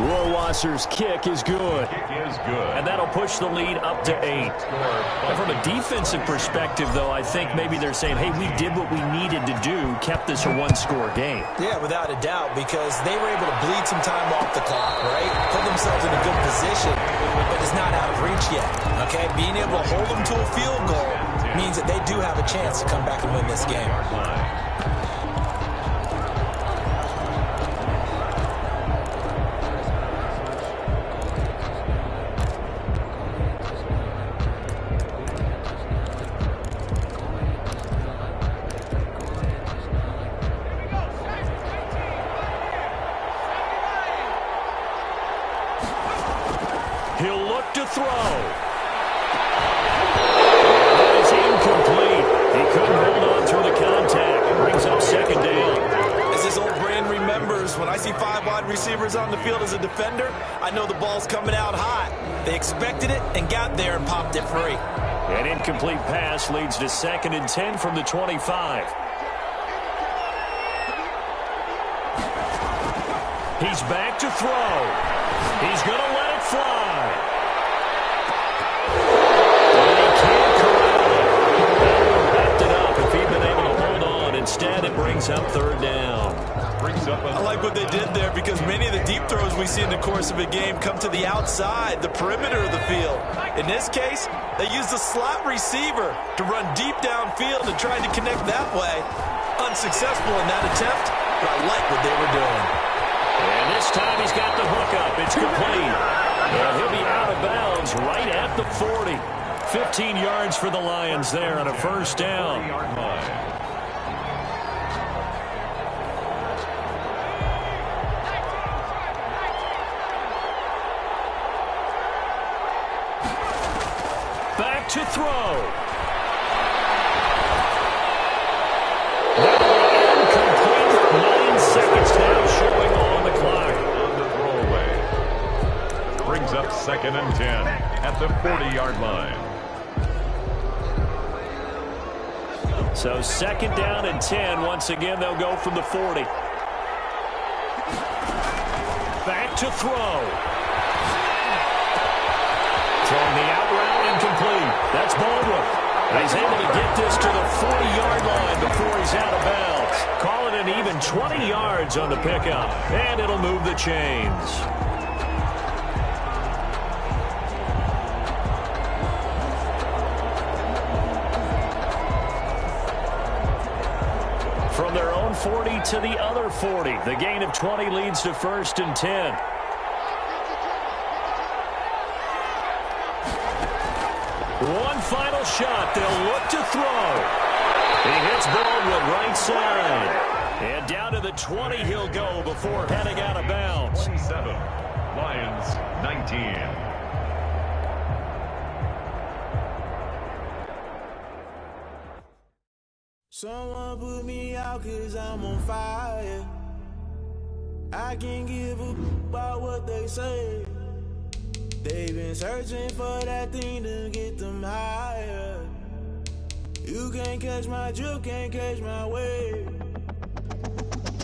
Rohrwasser's kick is good. And that'll push the lead up to 8. And from a defensive perspective, though, I think maybe they're saying, hey, we did what we needed to do, kept this a 1-score game. Yeah, without a doubt, because they were able to bleed some time off the clock, right? Put themselves in a good position, but it's not out of reach yet, okay? Being able to hold them to a field goal means that they do have a chance to come back and win this game. He'll look to throw. That is incomplete. He couldn't hold on through the contact. Brings up 2nd down. As this old brain remembers, when I see 5 wide receivers on the field as a defender, I know the ball's coming out hot. They expected it and got there and popped it free. An incomplete pass leads to 2nd and 10 from the 25. He's back to throw. He's going to let it fly. And he can't corral it. That would have wrapped it up if he'd been able to hold on. Instead, it brings up 3rd down. I like what they did there because many of the deep throws we see in the course of a game come to the outside, the perimeter of the field. In this case, they used a slot receiver to run deep downfield and tried to connect that way. Unsuccessful in that attempt, but I like what they were doing. And this time he's got the hook up. It's complete. And he'll be out of bounds right at the 40. 15 yards for the Lions there on a 1st down. Back to throw. Incomplete. 9 seconds now showing on the clock. On the throwaway. Brings up 2nd and 10 at the 40-yard line. So 2nd down and 10. Once again, they'll go from the 40. Back to throw. Throwing the out route incomplete. That's Baldwin. He's able to get this to the 40-yard line before he's out of bounds. Call it an even 20 yards on the pickup, and it'll move the chains. From their own 40 to the other 40. The gain of 20 leads to 1st and 10. One final shot. They'll look to throw. He hits Baldwin right side. And down to the 20 he'll go before heading out of bounds. 27. Lions 19. Someone put me out 'cause I'm on fire. I can't give a about what they say. They've been searching for that thing to get them higher. You can't catch my drift, can't catch my wave.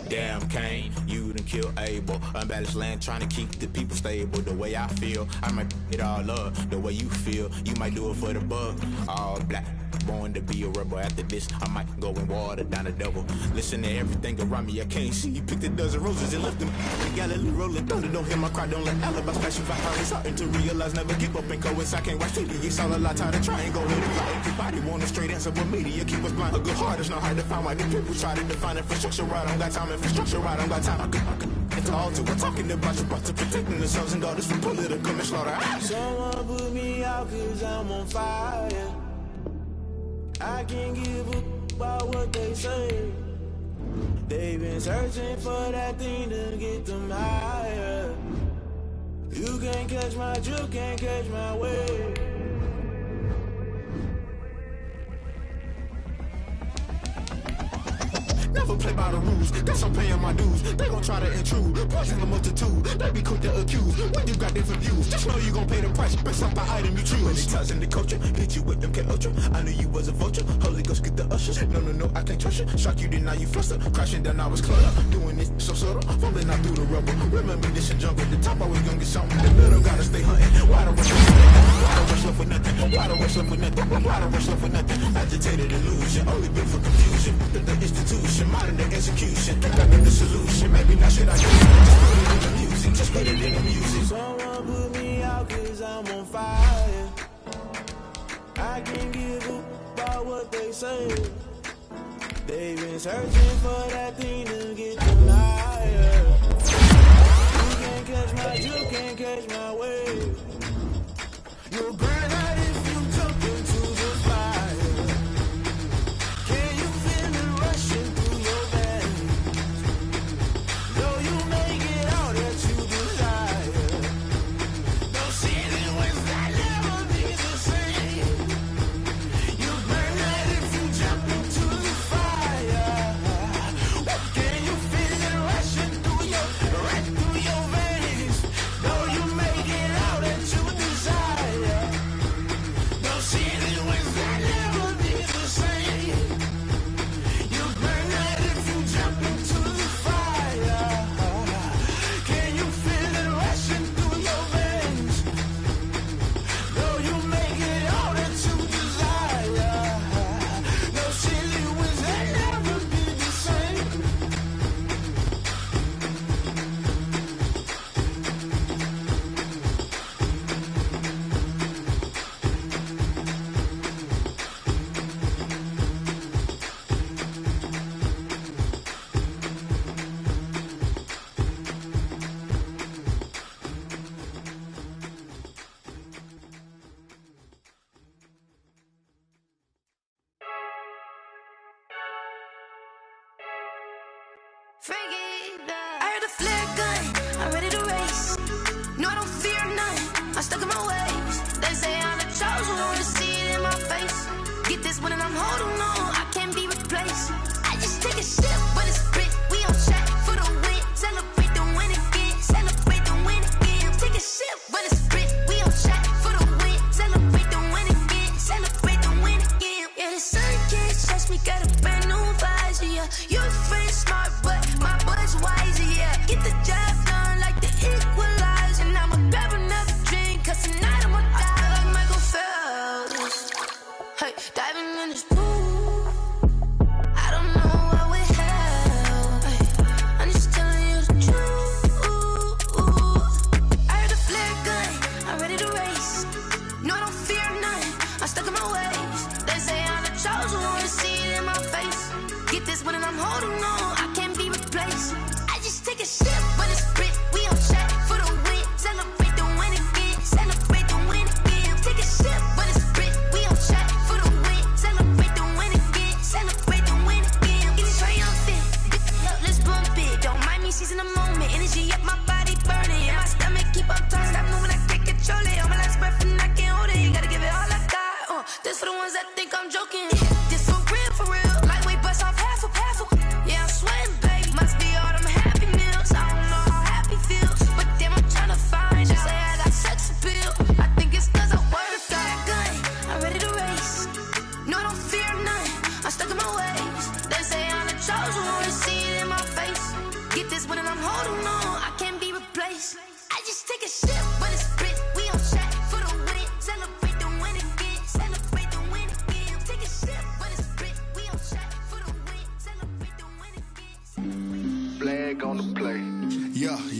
Damn, Kane, you done kill Abel. Unbalanced land trying to keep the people stable. The way I feel, I might it all up. The way you feel, you might do it for the buck. All black, born to be a rebel. After this, I might go and water down the devil. Listen to everything around me, I can't see. You picked a dozen roses and left them. Galilee rolling thunder, don't hear my cry, don't let alibis pass you by. It's starting to realize, never give up and coincide. I can't watch TV, it's all a lot, time to try and go ahead and lie. Everybody want a straight answer, but media keep us blind. A good heart is not hard to find. Why the people try to define infrastructure right? I don't got time, infrastructure right, I don't got time. I could it's all to we're talking about you, about to protecting the sons and daughters from political manslaughter. Someone put me out cause I'm on fire. I can't give a about what they say. They've been searching for that thing to get them higher. You can't catch my drift, can't catch my wave. Never play by the rules, guess I'm paying my dues. They gon' try to intrude, poison the multitude. They be quick to accuse, when you got different views. Just know you gon' pay the price, based off the item you choose. When they ties in the culture, hit you with MK Ultra. I knew you was a vulture, Holy Ghost get the ushers. No, I can't trust you. Shock you, then now you fluster. Crashing down, I was cluttered. Doing this so subtle, fumbling out through the rubble. Remember this in jungle, the top always gonna get something. The middle gotta stay hunting. Why the rush left for nothing? Why the rush left for nothing? Why the rush left for nothing? Agitated illusion, only built for confusion. The institution, modern day execution. Back in the solution, maybe not shit I do. Just put it in the music. Someone put me out cause I'm on fire. I can't give a about what they say. They've been searching for that thing to get them higher. You can't catch my, you can't catch my wave. You'll burn out if you jump into the fire. Can you feel it rushing through your veins? Though you make it all that you desire. No ceiling was that never be the same. You burn out if you jump into the fire. Can you feel it rushing through your veins? Though you make it all that you desire. No ceiling was that never be the same. You burn out if you jump into the fire. Can you feel it rushing through your veins? Though you make it all that you desire. No ceiling was that never be the same. I heard a flare gun, I'm ready to race. No, I don't fear none, I'm stuck in my ways. They say I'm the chosen one, to see it in my face. Get this one and I'm holding on, I can't be replaced. I just take a sip, but it's split, we on track for the win. Celebrate the win again, celebrate the win again. Take a sip, but it's split, we on track for the win. Celebrate the win again, celebrate the win again. Yeah, the sun can't touch me, got a brand new visor, yeah. You're a friend, smart, but my boy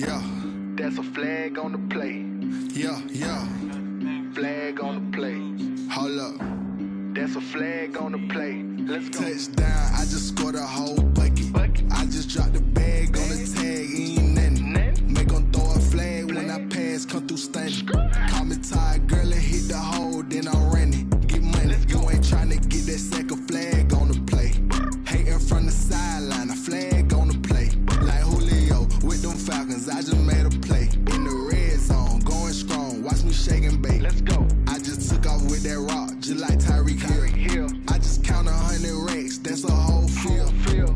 yeah. That's a flag on the play. Yeah, yeah. Flag on the play. Hold up. That's a flag on the play. Let's go. Touchdown, I just scored a whole bucket. I just dropped the bag on the tag, ain't nothing. Make them throw a flag when I pass, come through stunning. Call me tired, girl, and hit the hole, then I'm running. Get money, you ain't tryna get that second flag on the play. Hating from the sideline, a flag on the play. Like Julio with them Falcons, I just made a play. In the red zone, going strong, watch me shake and bake. Let's go. I just took off with that rock, just like Tyreek Hill. I just count 100 racks, that's a whole field.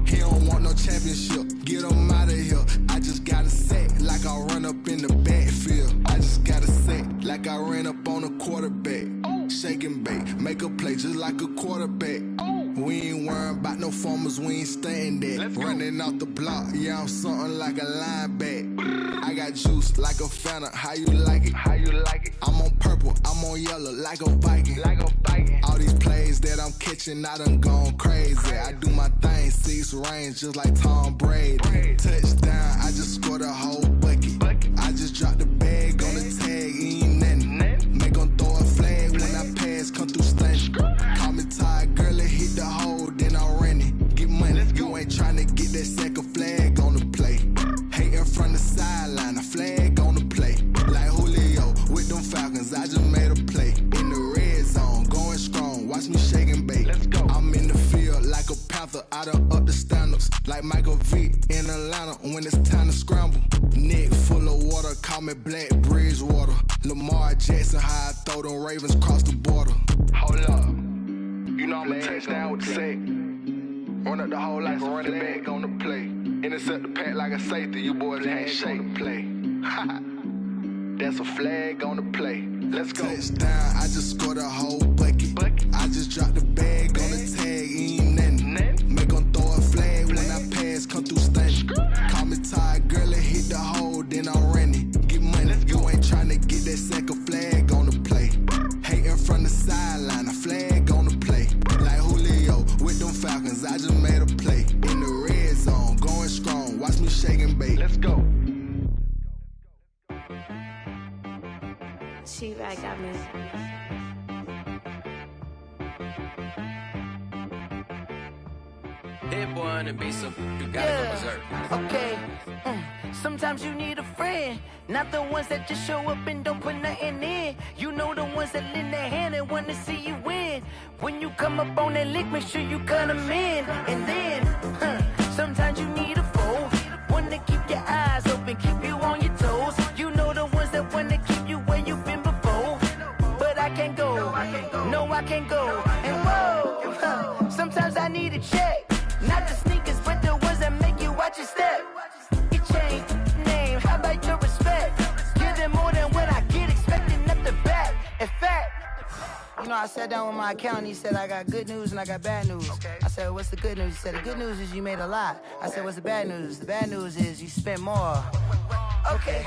He don't want no championship, get him out of here. I just got a set, like I run up in the backfield. I just got a set, like I ran up on a quarterback. Shake and bake, make a play just like a quarterback. We ain't worrying about no formers, we ain't staying there. Running off the block, yeah, I'm something like a linebacker. I got juice like a Fanta, how you like it? How you like it? I'm on purple, I'm on yellow, like a Viking. Like a Viking. All these plays that I'm catching, I done gone crazy. I do my thing, 6 range, just like Tom Brady. Touchdown, I just scored a whole bucket. I just dropped the bag on the tag, ain't nothing. Make them throw a flag when I pass, come through stunning. Call me tired, girl, and hit the hole, then I'm running. Get money, you ain't tryna get that second flag on the play. Hating from the sideline, a flag on the play. Like Julio with them Falcons, I just made a play. In the red zone, going strong, watch me shake and bake. Let's go. I'm in the field like a panther, I done up the standards. Like Michael Vick in Atlanta when it's time to scramble. Neck full of water, call me Black Bridgewater. Lamar Jackson, how I throw them Ravens cross the border. Hold up, you know I'm a touchdown with the sack. Run up the hole like a running back on the play. Intercept the pack like a safety, you boys ain't shake the play. That's a flag on the play. Let's go. Touchdown, I just scored a whole bucket. I just dropped the bag on the tag, ain't nothing. Make them throw a flag when I pass, come through stunning. Call me tired, girl, and hit the hole, then I'm running. Get money, you ain't tryna get that second flag on the play. Hating from the sideline, a flag on the play. Like Julio with them Falcons, I just made a play. In the red zone, going strong, watch me shake and bake. Let's go. She-Bag got me. Hit boy and be some, you gotta go berserk. Okay. Sometimes you need a friend, not the ones that just show up and don't put nothing in. You know the ones that lend their hand and want to see you win. When you come up on that lick, make sure you cut them in. And then, sometimes you need a foe, one to keep your eyes open, keep you on your toes. You know the ones that want to keep you where you've been before. But I can't go, no I can't go. And whoa, sometimes I need a check. Not the sneakers, but the ones that make you watch your step. Your chain, name, how about your respect? Give them more than what I get, expecting up the back. In fact, you know, I sat down with my accountant, he said I got good news and I got bad news. I said, what's the good news? He said, the good news is you made a lot. I said, what's the bad news? The bad news is you spent more. Okay.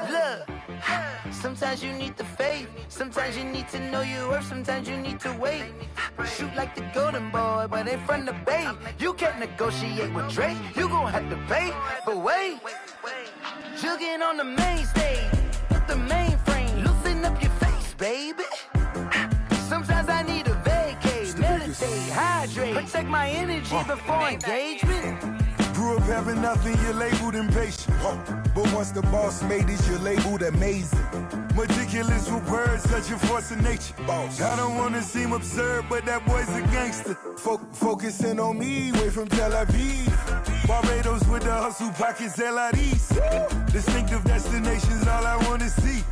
Look, sometimes you need the faith, sometimes you need to know your worth, sometimes you need to wait. Shoot like the golden boy, but in front of the bay. You can't negotiate with Drake, you gon' have to pay. But wait, jugging on the main stage, with the mainframe, loosen up your face, baby. Sometimes I need a vacate, meditate, hydrate, protect my energy before engagement. Grew up having nothing, you're labeled impatient. But once the boss made it, you're labeled amazing. Meticulous with words, such a force of nature. I don't wanna seem absurd, but that boy's a gangster. Focusing on me, way from Tel Aviv. Barbados with the hustle pockets, LIDs. Distinctive destinations, all I wanna see.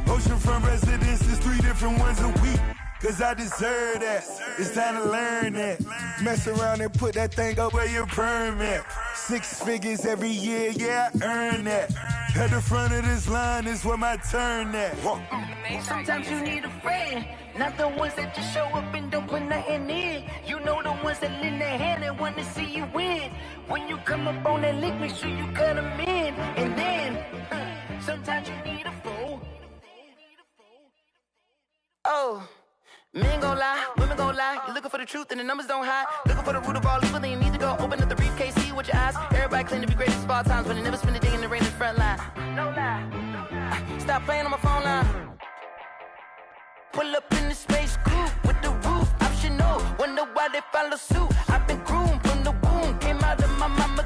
Oceanfront residences, 3 different ones a week. Cause I deserve that, it's time to learn that. Mess around and put that thing up where your permit. 6 figures every year, yeah, I earn that. At the front of this line is where my turn at. Sometimes you need a friend, not the ones that just show up and don't put nothing in. You know the ones that lend their hand and want to see you win. When you come up on that lick, make sure you cut them in. And then, sometimes you need a foe. Oh. Men gon' lie, women gon' lie. lie. You're looking for the truth and the numbers don't hide. Looking for the root of all evil, then you need to go open up the briefcase, see what your eyes. Everybody claim to be greatest of all times, but they never spend a day in the rain in the front line. No lie. Stop playing on my phone line. Pull up in the space coupe with the roof optional. Wonder why they follow suit. I've been groomed from the womb. Came out of my mama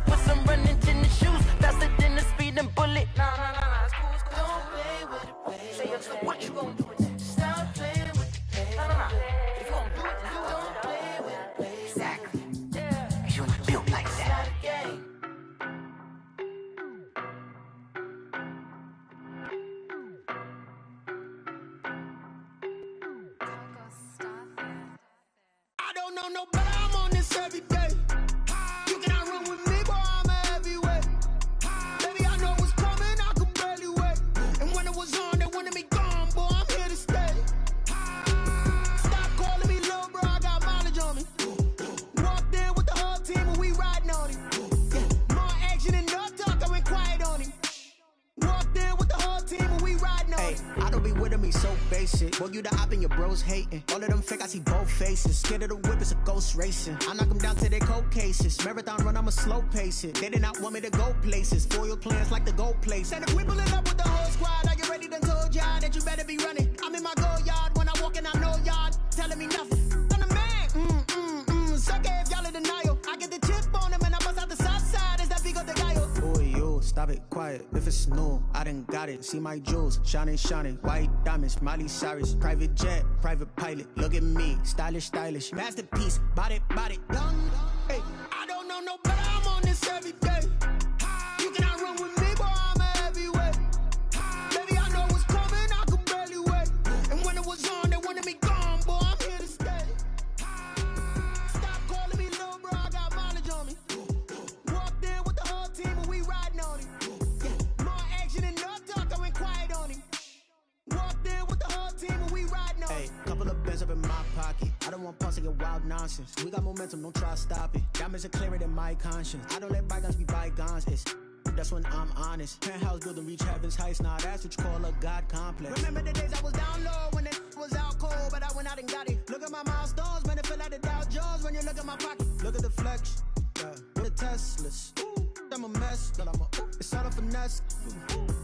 with some running tennis shoes. Faster than the speeding bullet. Nah, it's cool. Don't play with it, baby. Say so what you gonna do with it? Stop playing with it, baby. Nah. If you gonna do it, then don't play with it, baby. Exactly. Yeah. Cause you ain't built like that. I don't know no better, I'm on this every day. You cannot run with me, boy, I'm a heavyweight. Baby, I know what's coming, I could barely wait. And when it was on, they wanted me gone, boy, I'm here to stay. Stop calling me little bro, I got mileage on me. Walked in with the whole team and we riding on him. Yeah. More action and no talk, I went quiet on him. Walked in with the whole team and we riding on him. I don't be with me so basic. Boy, you the op and your bros hating. All of them fake, I see both faces. Scared of the whip, it's a ghost racing. I knock them down to their cold cases. Marathon run, I'ma slow pace it. They did not want me to go places. Foil plans like the gold place. And if we pulling up with the whole squad, are you ready? Done told y'all that you better be running. I'm in my go yard when I walk in, I know y'all telling me nothing. I'm the man. Suck it if y'all in denial. I get the chip on them and I bust out the south side. Is that Vigo de Gallo? Boy, yo, stop it, quiet. If it's new, I done got it. See my jewels, shining. White diamonds, Miley Cyrus. Private jet, private pilot. Look at me, stylish. Masterpiece, body, young. Hey, I don't know no better, I'm on this every day. You cannot run with me, boy, I'm a heavyweight. Baby, I know what's coming, I could barely wait. And when it was on, they wanted me gone, boy, I'm here to stay. Stop calling me little bro, I got mileage on me. Walked in with the whole team and we riding on him. Yeah. More action and no talk, I went quiet on him. Walked in with the whole team and we riding on him. Hey, couple of bands up in my pocket. I don't want pause to get wild nonsense. We got momentum, don't try to stop it. Diamonds are clearer than my conscience. I don't let bygones be bygones. That's when I'm honest. Penthouse building reach heaven's heights. Now that's what you call a God complex. Remember the days I was down low when it was out cold, but I went out and got it. Look at my milestones, man, it feel like the Dow Jones when you look at my pocket. Look at the flex, with the Teslas. I'm a mess, but it's all a finesse.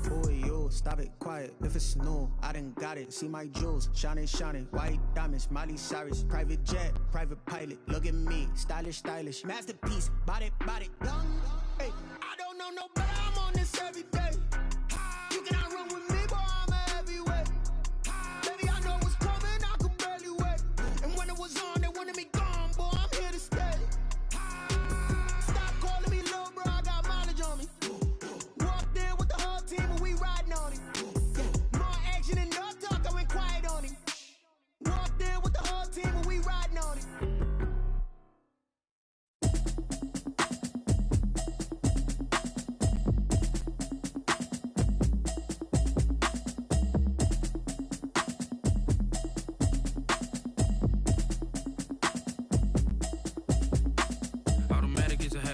Boy, yo, stop it, quiet. If it's new, I done got it. See my jewels, shining. White diamonds, Miley Cyrus. Private jet, private pilot. Look at me, stylish. Masterpiece, body, young. Hey, I don't know no better, I'm on this every day. You cannot run with me, boy, I'm a heavyweight. Baby, I know what's coming, I could barely wait. And when it was on, they wanted me gone, boy, I'm here to stay. Stop calling me little bro, I got mileage on me. Walked in with the whole team and we riding on him. Yeah. More action and no talk, I went quiet on him. Walked in with the whole team and we riding on him.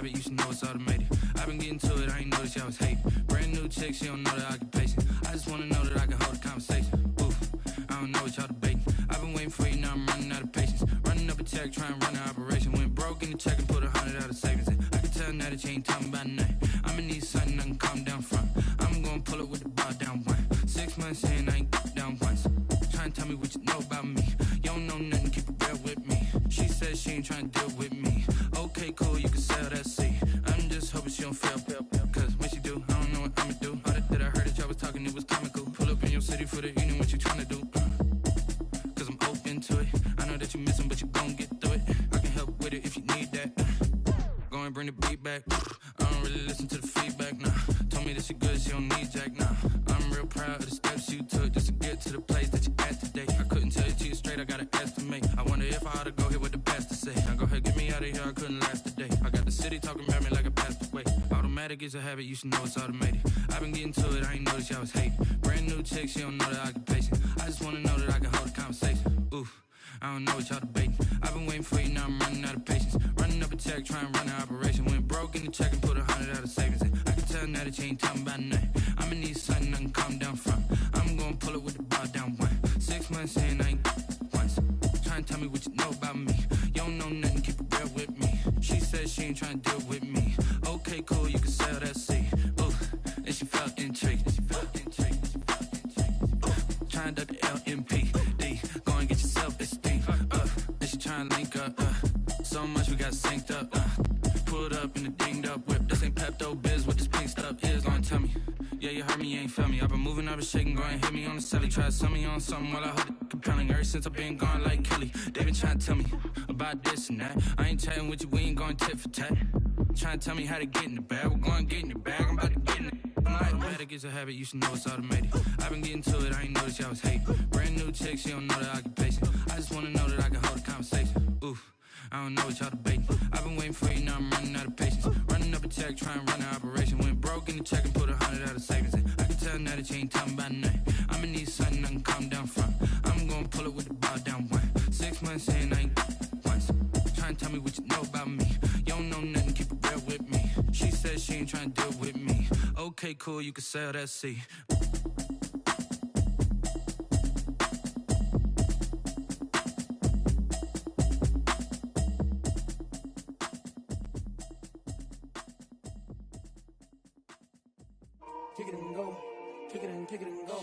You should know it's automated. I've been getting to it, I ain't noticed y'all was hating. Brand new chick, she don't know the occupation. I just wanna know that I can hold a conversation. Oof, I don't know what y'all debating. I've been waiting for you, now I'm running out of patience. Running up a check, trying to run an operation. Went broke in the check and put 100 out of savings in. I can tell now that you ain't talking about nothing. I'ma need something I can calm down from. I'm gonna pull up with the bar down one. 6 months in, I ain't down once. Trying to tell me what you know about me. You don't know nothing, keep it real with me. She said she ain't trying to deal with me. Okay, cool, you can sell that seat. I'm just hoping she don't fail. Cause when she do, I don't know what I'ma do. All that I heard that y'all was talking, it was comical. Pull up in your city for the evening, what you tryna do? Cause I'm open to it. I know that you missing, but you gon' get through it. I can help with it if you need that. Go and bring the beat back. I don't really listen to the feedback, nah. Told me that she good, she don't need jack, nah. I'm real proud of the steps you took just to get to the place that you at today. I couldn't tell you to you straight, I gotta estimate. I wonder if I ought to go here with the best to say. Now go ahead, get me out of here, I couldn't last today. I got the city talking about me like I passed away. Automatic is a habit, you should know it's automated. I've been getting to it, I ain't noticed y'all was hating. Brand new chick, she don't know the occupation. I just wanna know that I can hold a conversation. Oof, I don't know what y'all debating. I've been waiting for you, now I'm running out of patience. Running up a check, trying to run an operation. Went broke in the check and put 100 out of savings in. I can tell now that you ain't talking about nothing. I'ma need something I can calm down from. I'm gonna pull it with the bar down one. 6 months in, I ain't once. Trying to tell me what you know about trying to deal with me. Okay, cool, you can sell that seat. Ooh, and she felt intrigued. Trying to duck the LMP. D, go and get your self-esteem. And she trying to link up. So much we got synced up. Pulled up in the dinged up whip. This ain't Pepto-Biz, what this pink stuff is. Gonna tell me. Yeah, you heard me, you ain't felt me. I've been moving, I've been shaking, go and hit me on the celly. Try to sell me on something while I hold it compelling. Ever since I've been gone like Kelly, they been trying to tell me about this and that. I ain't chatting with you, we ain't going tit for tat. Trying to tell me how to get in the bag, we're going to get in the bag, I'm about to get in it. I'm like, automatic is a habit, you should know it's automated. I've been getting to it, I ain't noticed y'all was hating. Brand new chick, she don't know the occupation. I just wanna know that I can hold a conversation. Oof. I don't know what y'all debating. I've been waiting for you, now I'm running out of patience. Running up a check, trying to run an operation. Went broke in the check and put 100 out of savings in. I can tell now that you ain't talking about nothing. I'ma need something I can calm down from. I'm gonna pull it with the ball down one. 6 months in, I ain't once. Trying to tell me what you know about me. You don't know nothing, keep it real with me. She said she ain't trying to deal with me. Okay, cool, you can sell that seat. Kick it and go, kick it and go.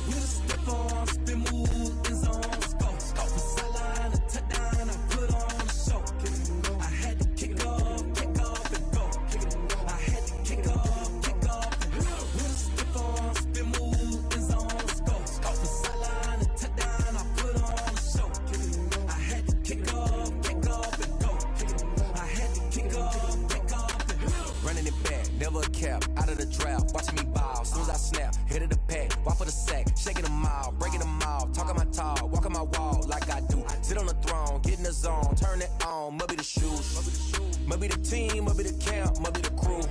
With a step on, spin move, in zone, go. From sideline to touchdown, I put on a show. Kick it and go. I had to kick off and go. Kick it and go. I had to kick off and go. With a step on, spin move, in zone, go. From sideline to touchdown, I put on a show. Kick it and go. I had to kick off and go. Kick it and go. I had to kick off and go. Running it back, never a cap, out of the draft, watching me ball, soon as I snap, head of the pack, walk for the sack, shaking them all, breaking them all, talking my talk, walking my wall like I do, sit on the throne, get in the zone, turn it on, must be the shoes, must be the team, must be the camp, must be the crew,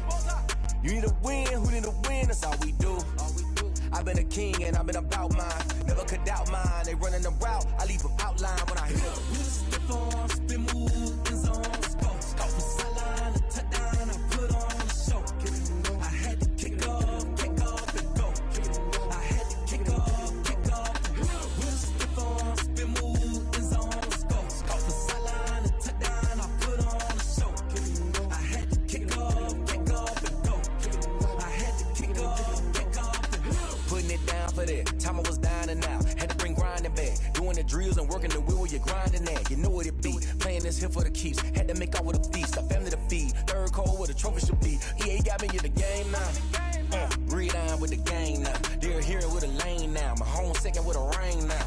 you need a win, who need a win, that's all we do, I've been a king and I've been about mine, never could doubt mine, they running the route, I leave them outline when I hit them. With a step on, spin move, in zone, go. From sideline to touchdown, I put on a show. I had to kick off and go. I had to kick off. With a step on, spin move, in zone, go. From sideline to touchdown, I put on a show. I had to kick off and go. I had to kick off and go. Putting it down for that. Time I was down and out. Had to bring grinding back. Doing the drills and working the wheel where you're grinding at. You know what it be. Playing this here for the keeps. Had to make out with a feast. A family to feed. Third cold where the trophy should be. EA got me in the game now. Read on with the game now. They're here with a lane now. My home second with a rain now.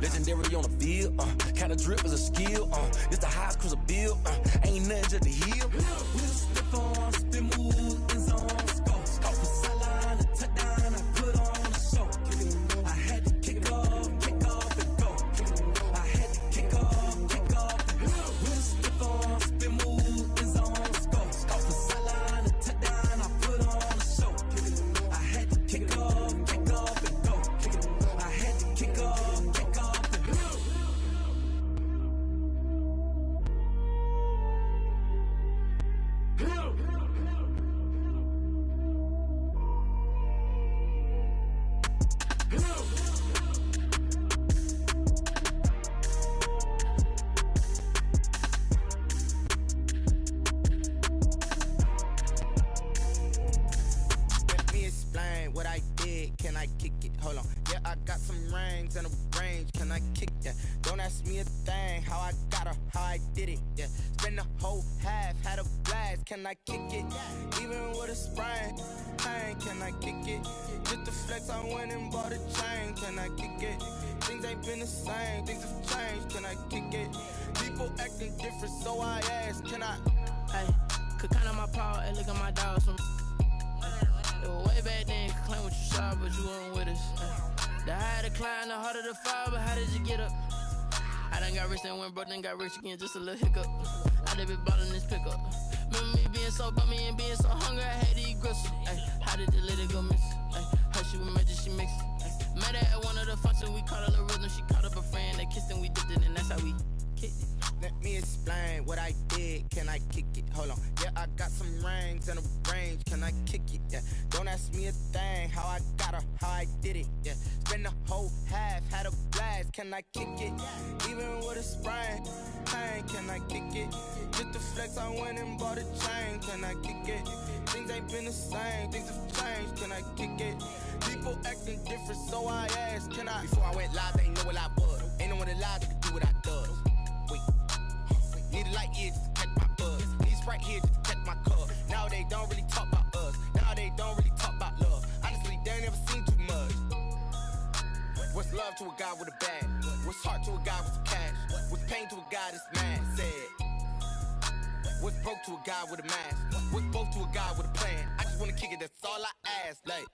Legendary on the field. Kind of drip is a skill. This the highest cruiser bill. Ain't nothing just to heal. With a step on, spin move, in zone, go. From sideline to touchdown, I put on a show. I had to kick off and go. I had to kick off. With a step on, spin move, in zone, go. From sideline to touchdown, I put on a show. I had to kick off and go. I had to kick off and go. Let me explain what I did. Can I kick it? Hold on. Yeah, I got some rings and a range. Can I kick that? Don't ask me a thing. How I got her, how I did it. Yeah, spend the whole half, had a blast. Can I kick it? Even with a sprain, pain. Can I kick it? Just the flex, I went and bought a chain. Can I kick it? Things ain't been the same. Things have changed. Can I kick it? People acting different, so I ask. Can I? Hey, could count on my power and look at my dogs from. It was way back then, could claim what you saw, but you weren't with us. The higher the climb, the harder the fall, but how did you get up? I done got rich, then went broke, then got rich again, just a little hiccup. I done been ballin' this pickup. Remember me being so bummy and being so hungry, I had to eat gristle. Ay, how did the lady go miss? Ay, how she with magic, she mixed. Met her at one of the functions, we caught a little rhythm, she caught up a friend, they kissed and we dipped it, and that's how we kicked it. Let me explain what I did. Can I kick it? Hold on. Yeah, I got some rings rings and a range, can I kick it? Yeah. Don't ask me a thing, how I got her, how I did it. Yeah. Spend the whole half, had a blast, can I kick it? Even with a sprain, pain, can I kick it? Just to flex, I went and bought a chain, can I kick it? Things ain't been the same, things have changed, can I kick it? People acting different, so I asked, can I? Before I went live, they ain't know what I was. Ain't no one alive that could do what I does. Wait, need a light here just to catch my buzz. Need Sprite here just to catch my cup. Now they don't really talk about us. Now they don't really talk about love. Honestly, they ain't never seen too much. What's love to a guy with a bag? What's heart to a guy with some cash? What's pain to a guy that's mad? Said. What's broke to a guy with a mask? What's broke to a guy with a plan? I just wanna kick it, that's all I ask. Like,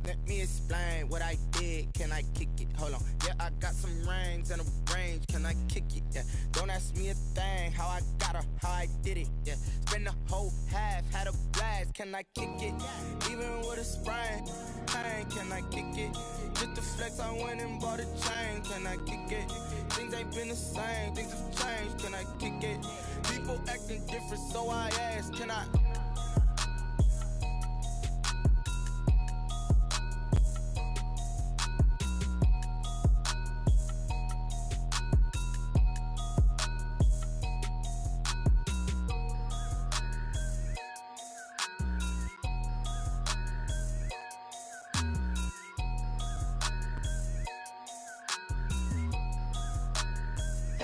let me explain what I did. Can I kick it? Hold on. Yeah, I got some rings and a range. Can I kick it? Yeah. Don't ask me a thing. How I got her, how I did it. Yeah. Spend the whole half, had a blast. Can I kick it? Even with a sprain, pain. Can I kick it? Just to flex, I went and bought a chain. Can I kick it? Things ain't been the same. Things have changed. Can I kick it? People acting different, so I asked, can I?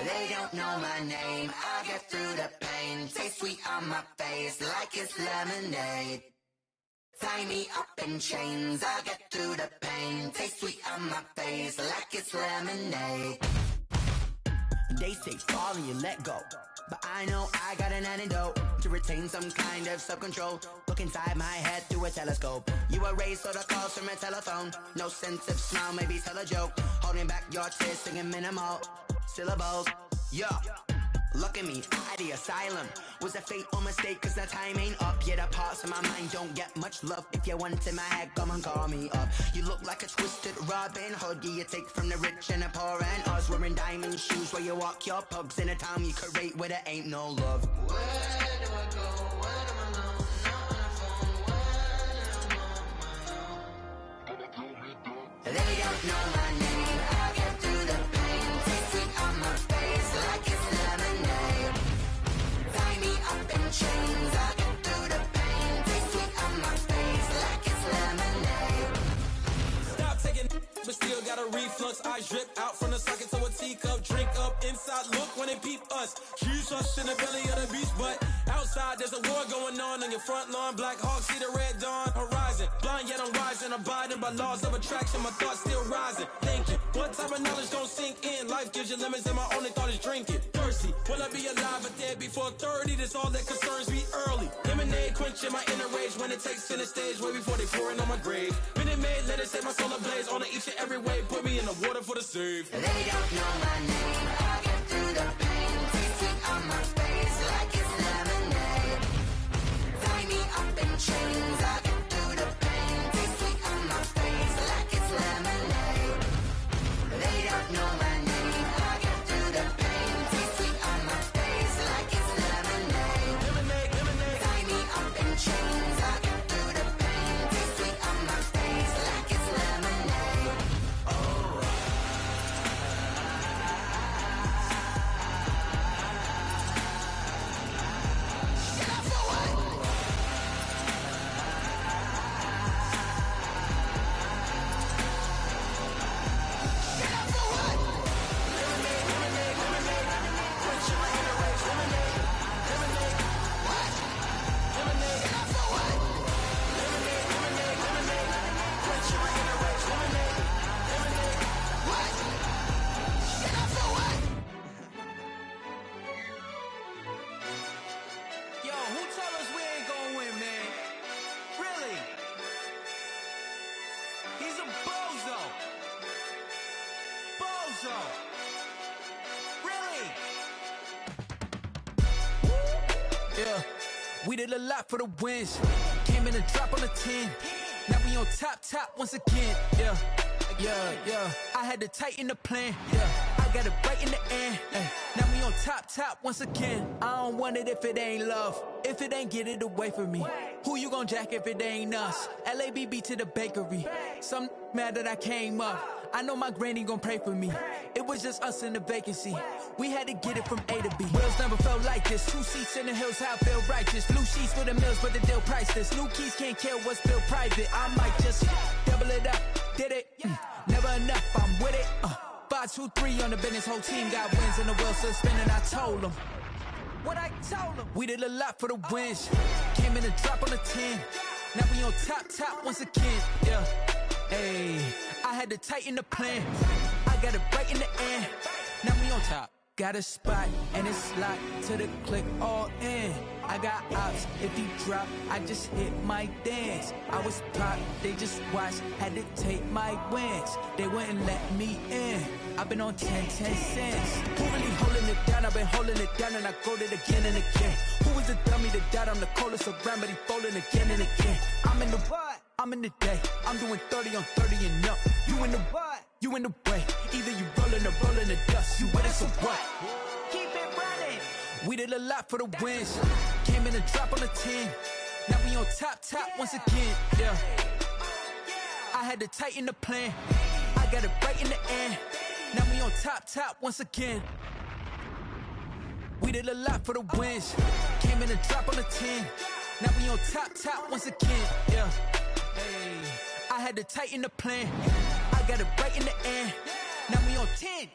They don't know my name, I get through the pain. Taste sweet on my face like it's lemonade. Tie me up in chains, I get through the pain. Taste sweet on my face like it's lemonade. They say fall and you let go, but I know I got an antidote to retain some kind of self-control. Look inside my head through a telescope. You erase all the calls from a telephone. No sense of smile, maybe tell a joke. Holding back your tears, singing minimal syllables. Yeah, look at me, at the asylum. Was a fate or mistake, cause the time ain't up. Yeah, the parts of my mind don't get much love. If you want in my head, come and call me up. You look like a twisted Robin Hood. Yeah, you take from the rich and the poor and us. Wearing diamond shoes where you walk your pugs in a town you could rate where there ain't no love. Where do I go? Where am I alone? Not on the phone. When I'm on my own. They don't know my name. I get through the pain. Taste sweet on my face like it's lemonade. Tie me up in chains. I get through the pain. Taste sweet on my face like it's lemonade. Stop taking, but still got a reflux. I drip out from the socket to a teacup. Drink up inside. Look when they peep us. Choose us in the belly of the beast, but outside there's a war going on your front lawn. Black Hawk see the red dawn horizon. Blind yet I'm rising, abiding by laws of attraction. My thoughts still rising, thinking what type of knowledge don't sink in. Life gives you limits and my only thought is drinking. Thirsty, will I be alive or dead before 30? That's all that concerns me early. Lemonade quenching my inner rage when it takes center stage way before they pour in on my grave. Minute Maid, let it set my soul ablaze on each and every way. Put me in the water for the save. They don't know my name. I get through the pain. Taste sweet on my face like it's lemonade. Tie me up in chains. I get through the pain. Taste sweet on my face like it's lemonade. They don't know my name. I get through the pain. Taste sweet on my face like it's lemonade. Lemonade, lemonade. Tie me up in chains. I get through the pain. Taste sweet on my face like it's lemonade. Oh. Get up for what? Get up for what? Lemonade, lemonade, lemonade. Quenching my inner rage. Lemonade, lemonade. What? Lemonade. Get up for what? Lemonade, lemonade, lemonade. Quenching my inner rage. Lemonade, lemonade. What? Get up for what? Yo, who tell us we ain't gonna win, man? Really? He's a bozo. Bozo. Really? Yeah, we did a lot for the wins. Came in a drop on the 10. Now we on top once again. Yeah. I had to tighten the plan. Yeah, I got it right in the end. Now we on top once again. I don't want it if it ain't love. If it ain't, get it away from me. Who you gon' jack if it ain't us? LABB to the bakery. Some mad that I came up. I know my granny gon' pray for me. It was just us in the vacancy. We had to get it from A to B. Wheels never felt like this. 2 seats in the hills, how I feel righteous. Blue sheets for the mills, but the deal priceless. New keys can't kill what's still private. I might just double it up. Did it? Never enough, I'm with it. 5, 2, 3 on the business. Whole team got wins and the wheels still spinning. I told them what I told them. We did a lot for the wins. Came in a drop on the 10. Now we on top once again. Yeah. Hey, I had to tighten the plan. I got it right in the end. Now we on top. Got a spot and it's locked to the click all in. I got ops, if he drop, I just hit my dance. I was pop, they just watched, had to take my wins. They wouldn't let me in. I've been on 10 cents. Who really holding it down? I've been holding it down and I go it again and again. Who was the dummy that died? I'm the coldest around, but he folding again and again. I'm in the what? I'm in the day. I'm doing 30 on 30 and up. You in the what? You in the way. Either you rolling or rolling the dust. You with us or what? Keep it running. We did a lot for the wins. Came in a drop on the 10. Now we on top once again. Yeah. I had to tighten the plan. I got it right in the end. Now we on top once again. We did a lot for the wins. Came in a drop on the 10. Now we on top once again. Yeah. Hey, I had to tighten the plan. I got it right in the end. Now we on 10.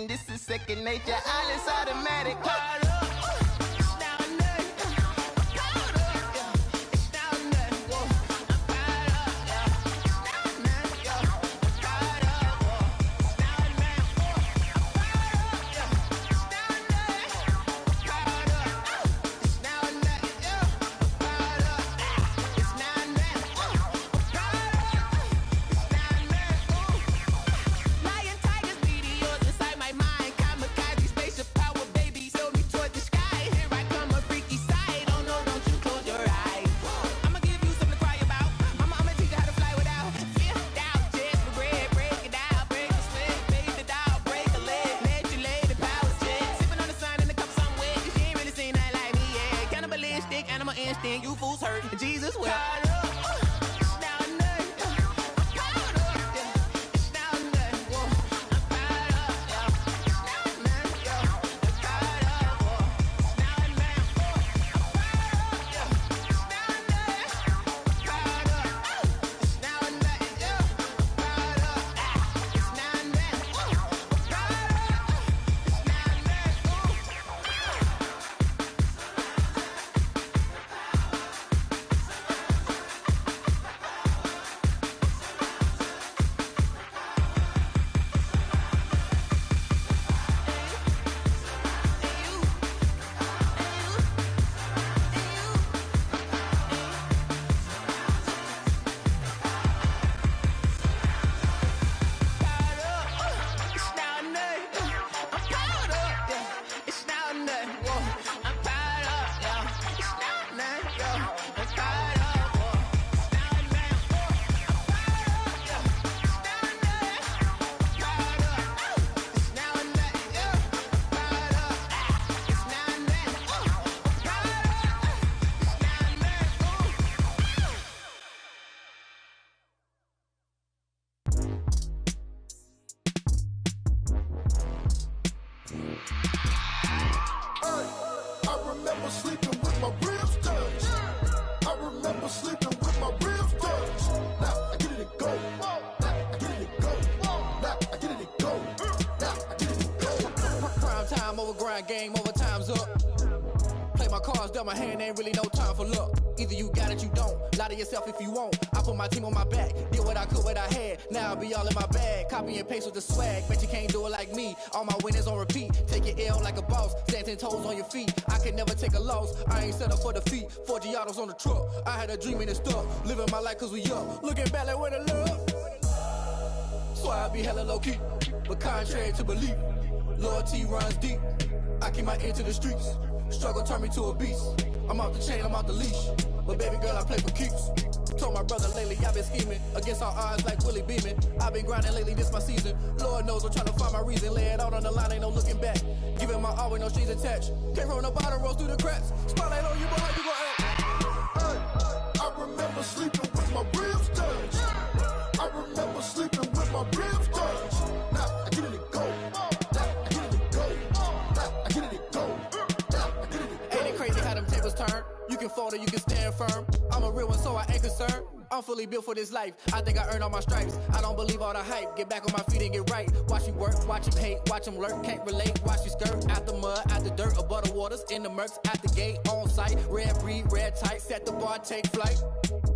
This is second nature, all is automatic. You fools hurt. Jesus will. grind game, overtime's up. Play my cards, dealt my hand, ain't really no time for luck. Either you got it, you don't. Lie to yourself if you won't. I put my team on my back, did what I could, what I had. Now I'll be all in my bag, copy and paste with the swag. Bet you can't do it like me. All my winners on repeat. Take your L like a boss, stand 10 toes on your feet. I can never take a loss. I ain't set up for defeat. 4 Giottos on the truck. I had a dream and it stuck. Living my life cause we up. Looking back like where the love. So I be hella low key, but contrary to belief, loyalty runs deep. I keep my ear to the streets. Struggle turned me to a beast. I'm off the chain, I'm off the leash. But baby girl, I play for keeps. Told my brother lately, I've been scheming against all odds like Willie Beeman. I've been grinding lately, this my season. Lord knows I'm trying to find my reason. Lay it out on the line, ain't no looking back. Giving my all with no strings attached. Came from the bottom, rose through the cracks. Spotlight on you, boy, how you gon' act? I remember sleeping with my ribs touched. I remember sleeping with my ribs touched. Now I get it go. Now I get it go. Now I get it go. Ain't it crazy how them tables turn? You can fold or you can stand firm. I'm a real one, so I ain't concerned. I'm fully built for this life. I think I earned all my stripes. I don't believe all the hype. Get back on my feet and get right. Watch me work, watch him hate, watch him lurk. Can't relate, watch you skirt. Out the mud, out the dirt, above the waters, in the murks, at the gate, on site. Red breed, red tight, set the bar, take flight.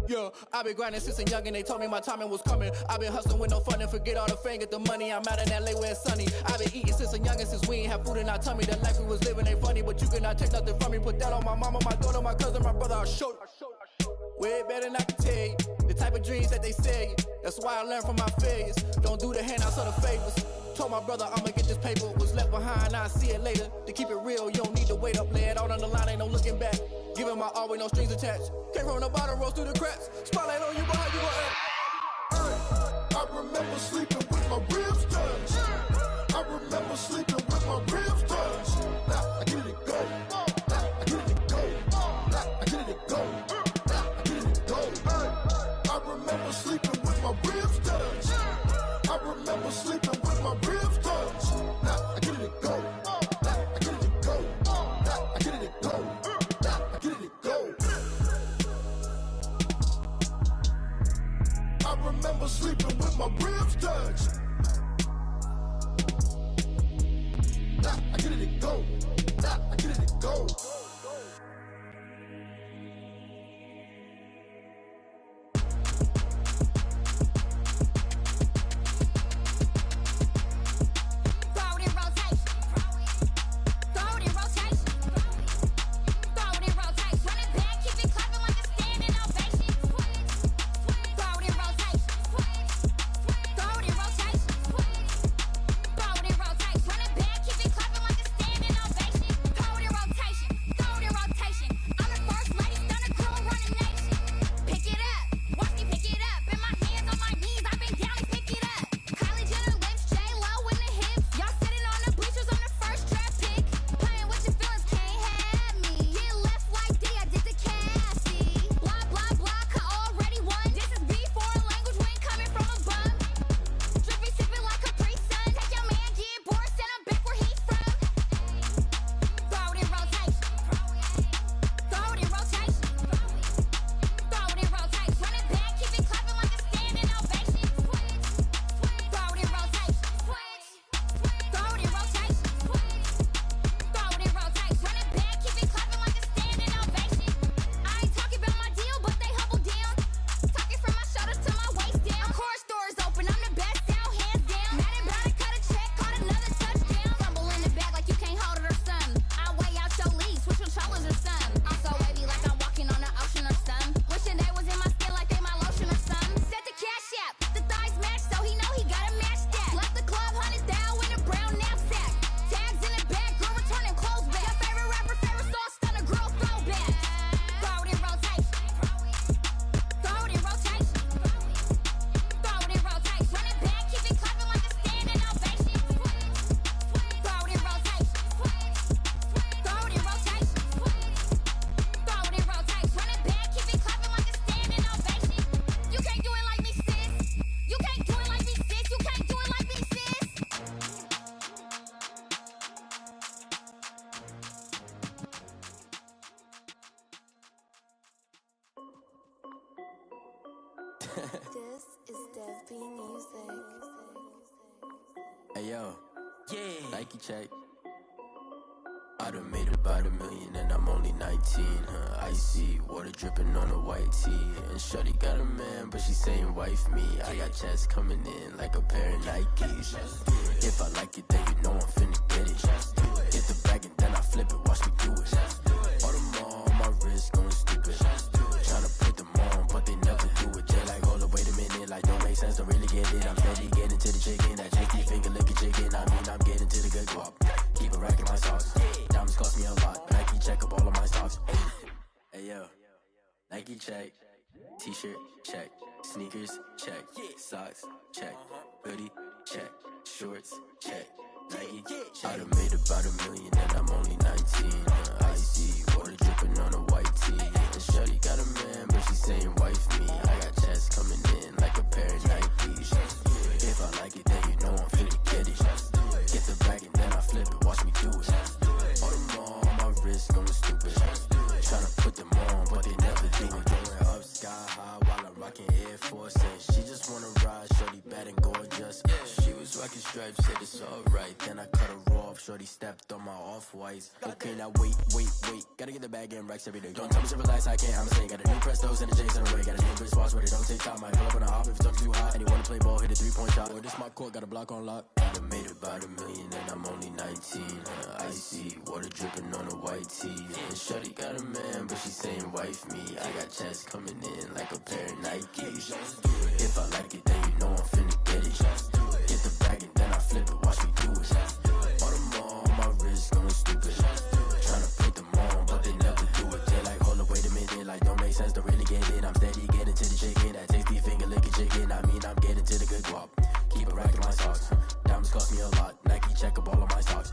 Yeah, I've been grinding since a youngin', they told me my timing was coming. I've been hustling with no fun and forget all the fame, get the money. I'm out in LA where it's sunny. I've been eating since a youngin', since we ain't have food in our tummy. The life we was living ain't funny, but you cannot take nothing from me. Put that on my mama, my daughter, my cousin, my brother, I'll show you. Way better than I can tell you. The type of dreams that they sell you. That's why I learned from my failures. Don't do the handouts or the favors. Told my brother I'ma get this paper. Was left behind, I'll see it later. To keep it real, you don't need to wait up. Lay it out on the line, ain't no looking back. Giving my all with no strings attached. Came from the bottom, rose through the cracks. Spotlight on you, boy, how you gon' act? I remember sleeping with my ribs touched. I remember sleeping with my ribs touched. Now I get it go. Now I get it go. Now I get it go. Now I get it go. I remember sleeping with my ribs touched. I remember sleeping with my ribs touched. Now I get it go. Now I get it go. Now I get it go. Now I get it go. I remember sleeping with my ribs touched. Now I get it go. Now I get it go. This is Dev B Music. Hey yo, Yeah. Nike check. I done made about $1 million and I'm only 19. Icy water dripping on a white tee. And shorty got a man, but she saying wife me. I got checks coming in like a pair of Nikes. If I like it, then you know I'm finna get it. Get the bag and then I flip it, watch me do it. All them on my wrist going stupid. Tryna put them on, but they never do it. Just like, hold up, wait a minute, like don't make sense, don't really get it. I'm steady getting to the chicken, that chicky finger licking chicken. I mean, I'm getting to the good guap. Keep a rack in my socks. Diamonds cost me a lot. Nike check up all of my stocks. Hey yo, Nike check. T-shirt check. Sneakers check. Socks check. Hoodie check. Shorts check. Nike check. I done made about $1 million and I'm only 19. Icy water dripping on a white tee. And shorty got a man, but she saying wife me. I got checks coming in like a pair of Nikes. If I like it, then you know I'm finna get it. Get the bag and then I flip it, watch me do it. All them on my wrist going stupid. Tryna put them on, but they never do it. Going up sky high while I'm rocking Air Forces. She just wanna ride, shorty bad and gorgeous. She was rocking stripes, said it's alright. Then I cut her off, shorty stepped on my off-whites. Okay, now wait. Gotta get the bag and racks every day. Don't tell me to relax, I can't, I'ma say. Got a new Prestos and a J's in a way. Got a new bitch watch, but it don't take time. I pull up on a hop if it's up too hot. And you wanna play ball, hit a 3-point shot. Or this my court, got a block on lock. I done made about $1 million and I'm only 19. Icy water dripping on a white tee. And shorty got a man, but she saying wife me. I got checks coming in like a pair of Nikes. If I like it, then you know I'm finna get it. Get the bag and then I flip it, watch me do it. All them on my wrist going stupid. Tryna put them on, but they never do it. They like, hold up, wait a minute, like don't make sense, don't really get it. I'm steady getting to the chicken, that tasty finger licking chicken. I mean, I'm getting to the good guap. Keep a rack in my socks. Diamonds cost me a lot. Nike check up all of my stocks.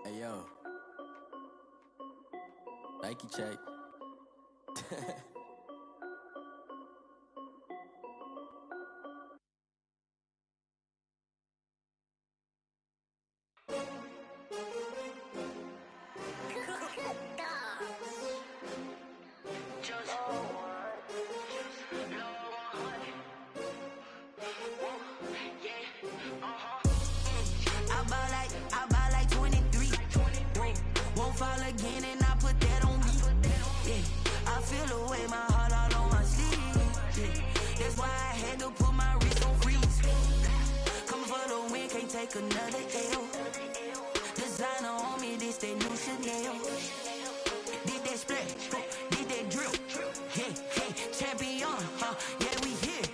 Hey yo, Nike check. I buy like 23. Won't fall again and I put that on me. Yeah, I feel away my heart all on my sleeve. Yeah, that's why I had to put my wrist on freeze. Coming for the win, can't take another L. Designer on me, this that new Chanel. Did that splash, did that drill. Yeah, champion, yeah, we here.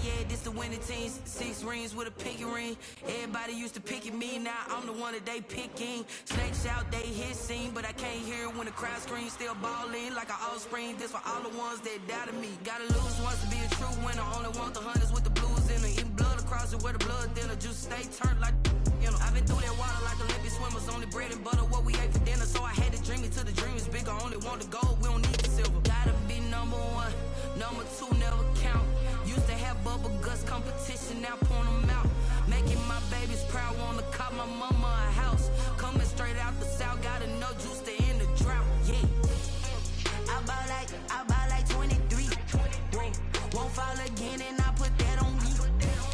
Yeah, this the winning teams. 6 rings with a pinky ring. Everybody used to picking me, now I'm the one that they picking. Snakes out, they hit scene, but I can't hear it when the crowd screams. Still balling like an offspring. This for all the ones that doubted me. Gotta lose once to be a true winner. Only want the hunters with the blues in it. Eating blood across it where the blood thinner. Juice stay turned like, you know. I've been through that water like Olympic swimmers. Only bread and butter, what we ate for dinner. So I had to dream it till the dream is bigger. Only want the gold, we don't need the silver. Gotta be number 1, number 2 never count. Used to have bubble guts competition, now point them out. Making my babies proud, wanna cop my mama a house. Coming straight out the south, gotta know juice to end the drought. Yeah, I buy like 23. Won't fall again and I put that on me.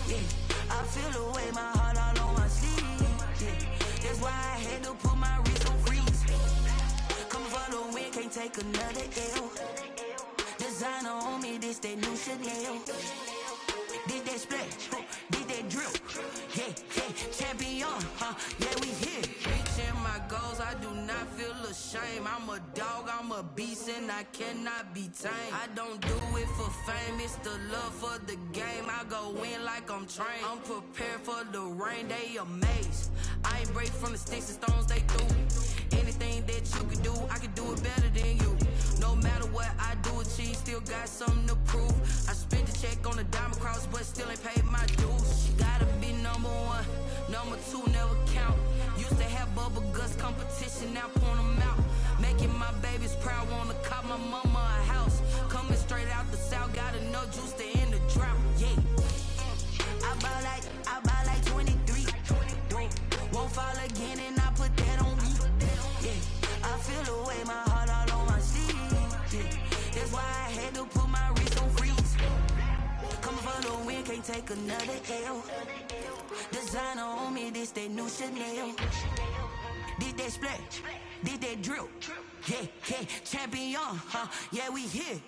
Yeah, I feel away my heart all on my sleeve. Yeah, that's why I had to put my wrist on freeze. Coming for the win, can't take another L. Designer on me, this that new Chanel. Did that splash, did that drill. Yeah, champion, yeah, we here. Reaching my goals, I do not feel ashamed. I'm a dog, I'm a beast, and I cannot be tamed. I don't do it for fame, it's the love for the game. I go in like I'm trained. I'm prepared for the rain, they amazed. I ain't break from the sticks and stones they threw. Anything that you can do, I can do it better than you. No matter what I do achieve, still got something to prove. I spent the check on the diamond cross, but still ain't paid my dues. Gotta be number 1, number 2 never count. Used to have bubble guts competition, now point them out. Making my babies proud, wanna cop my mama a house. Coming straight out the south, gotta know juice to end the drought. Yeah, I buy like 23. Won't fall again and I put that on me. Yeah, I feel away my heart all on my sleeve. Yeah, that's why I had to put my wrist on freeze. Coming for the win, can't take another L. Designer on me, this that new Chanel. Did that split, did that drill. Yeah, yeah, champion, huh? Yeah, we here.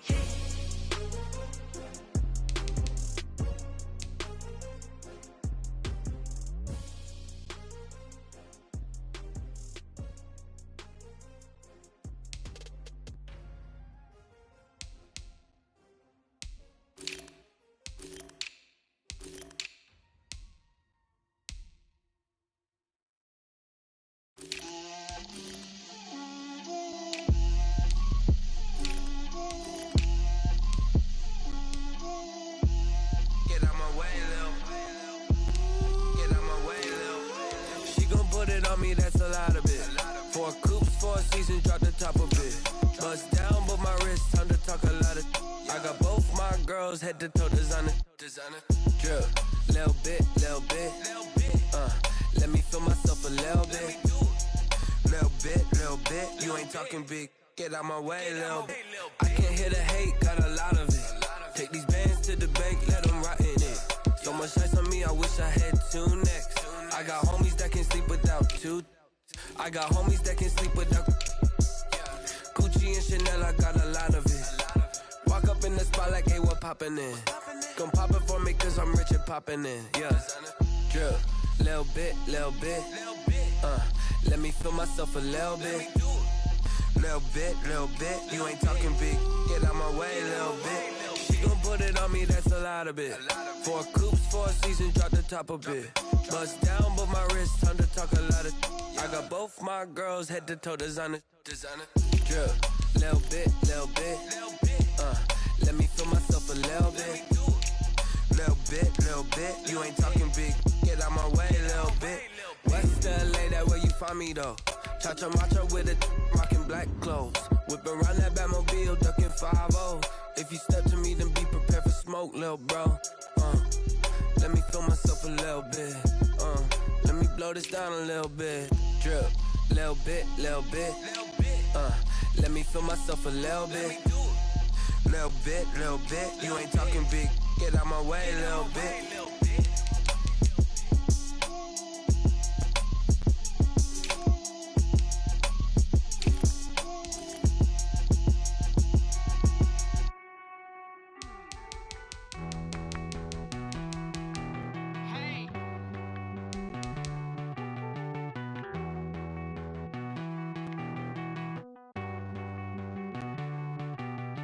That's a lot of it. 4 coops, 4 seasons, drop the top of it. Bust down, but my wrist, time to talk a lot of. I got both my girls head to toe designer. Drip, little bit. Let me feel myself a little bit. Little bit. You ain't talking big. Get out my way, little bit. I can't hear the hate, got a lot of it. Take these bands to the bank, let them rot in it. So much ice on me, I wish I had 2 necks. I got homies that can sleep without 2. I got homies that can sleep without Gucci and Chanel, I got a lot of it. Walk up in the spot like, hey, what poppin' in? Gon' pop it for me cause I'm rich and poppin' in, yeah. Drip, little bit. Let me feel myself a little bit. Little bit. You ain't talking big, get out my way, little bit. She gon' put it on me, that's a lot of it. 4 coops, 4 seasons, drop the top of it. Bust down, but my wrist, time to talk a lot of. I got both my girls head to toe designer. Drip, little bit. Let me feel myself a little bit. Little bit. You ain't talking big, get out my way, little bit. West LA, that where you find me though. Cha-cha matcha with a rockin' black clothes. Whip around that Batmobile, ducking 5-0. If you step to me, then be prepared for smoke, little bro. Let me feel myself a little bit. Let me blow this down a little bit. Drip, little bit. Let me feel myself a little bit. Little bit. You ain't talking big. Get out my way, little bit.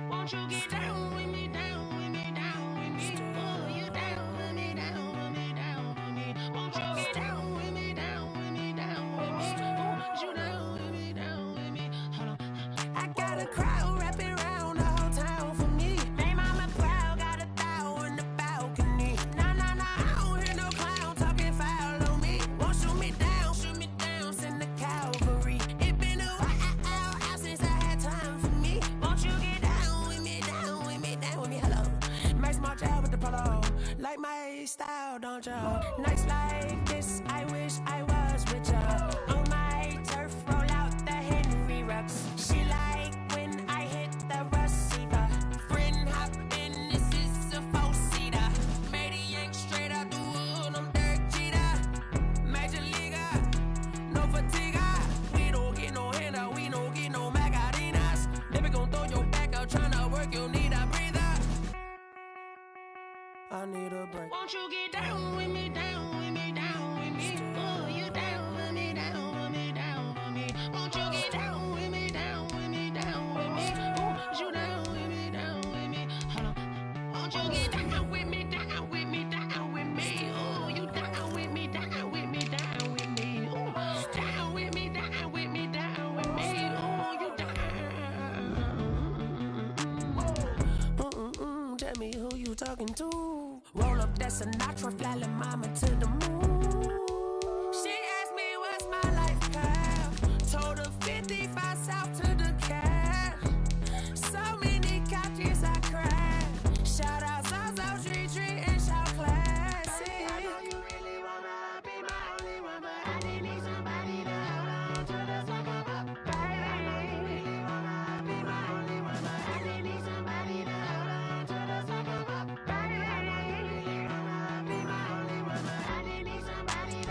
Won't you get down with me, down with me, down with me? Oh, you down with me, down with me, down with me. Won't you get down with me, down with me, down with me? Oh, you down with me, down with me? Hold on. I got a crowd wrapping around the whole town for me. Hey, mama, crowd got a thou in the balcony. Nah, I don't hear no clown talking foul on me. Won't shoot me down, send the cavalry. It been a while since I had time for me. Won't you get down with me, down with me, down with me? Hello. Max my job with the polo. Like my style, don't you? Nights like this, I wish I was with ya. On my turf, roll out the Henry Rux. She like when I hit the receiver. Friend hop in, this is a 4-seater. Made a yank straight out the wood, I'm Derek Jeter. Major leaguer, no fatigue. We don't get no handout, we don't get no Macarinas. Never gon' throw your back out, tryna work, you need a breather. I need a break. Won't you get down with me, down with me, down with me? Oh, you down with me, down with me, down with me? Won't you get down with me, down with me, down with me? Oh, you down with me, down with me? Hold on. Won't you get down with me, down with me, down with me? Oh, you down with me, down with me, down with me? Oh, down with me, down with me, down with me? Oh, you down. Tell me who you talking to. Roll up that Sinatra, fly la mama to the moon. She asked me what's my life path. Told her 55 south to the cat. So many couches I cried. Shout out Zazo, Tree, and shout classic. I know you really wanna be my only one, but I didn't need somebody to hold on to the second cup. Baby, I know you really wanna be my only one, but I didn't need somebody to hold on to the second cup. Baby, I know you really wanna be my only one, but I didn't need somebody to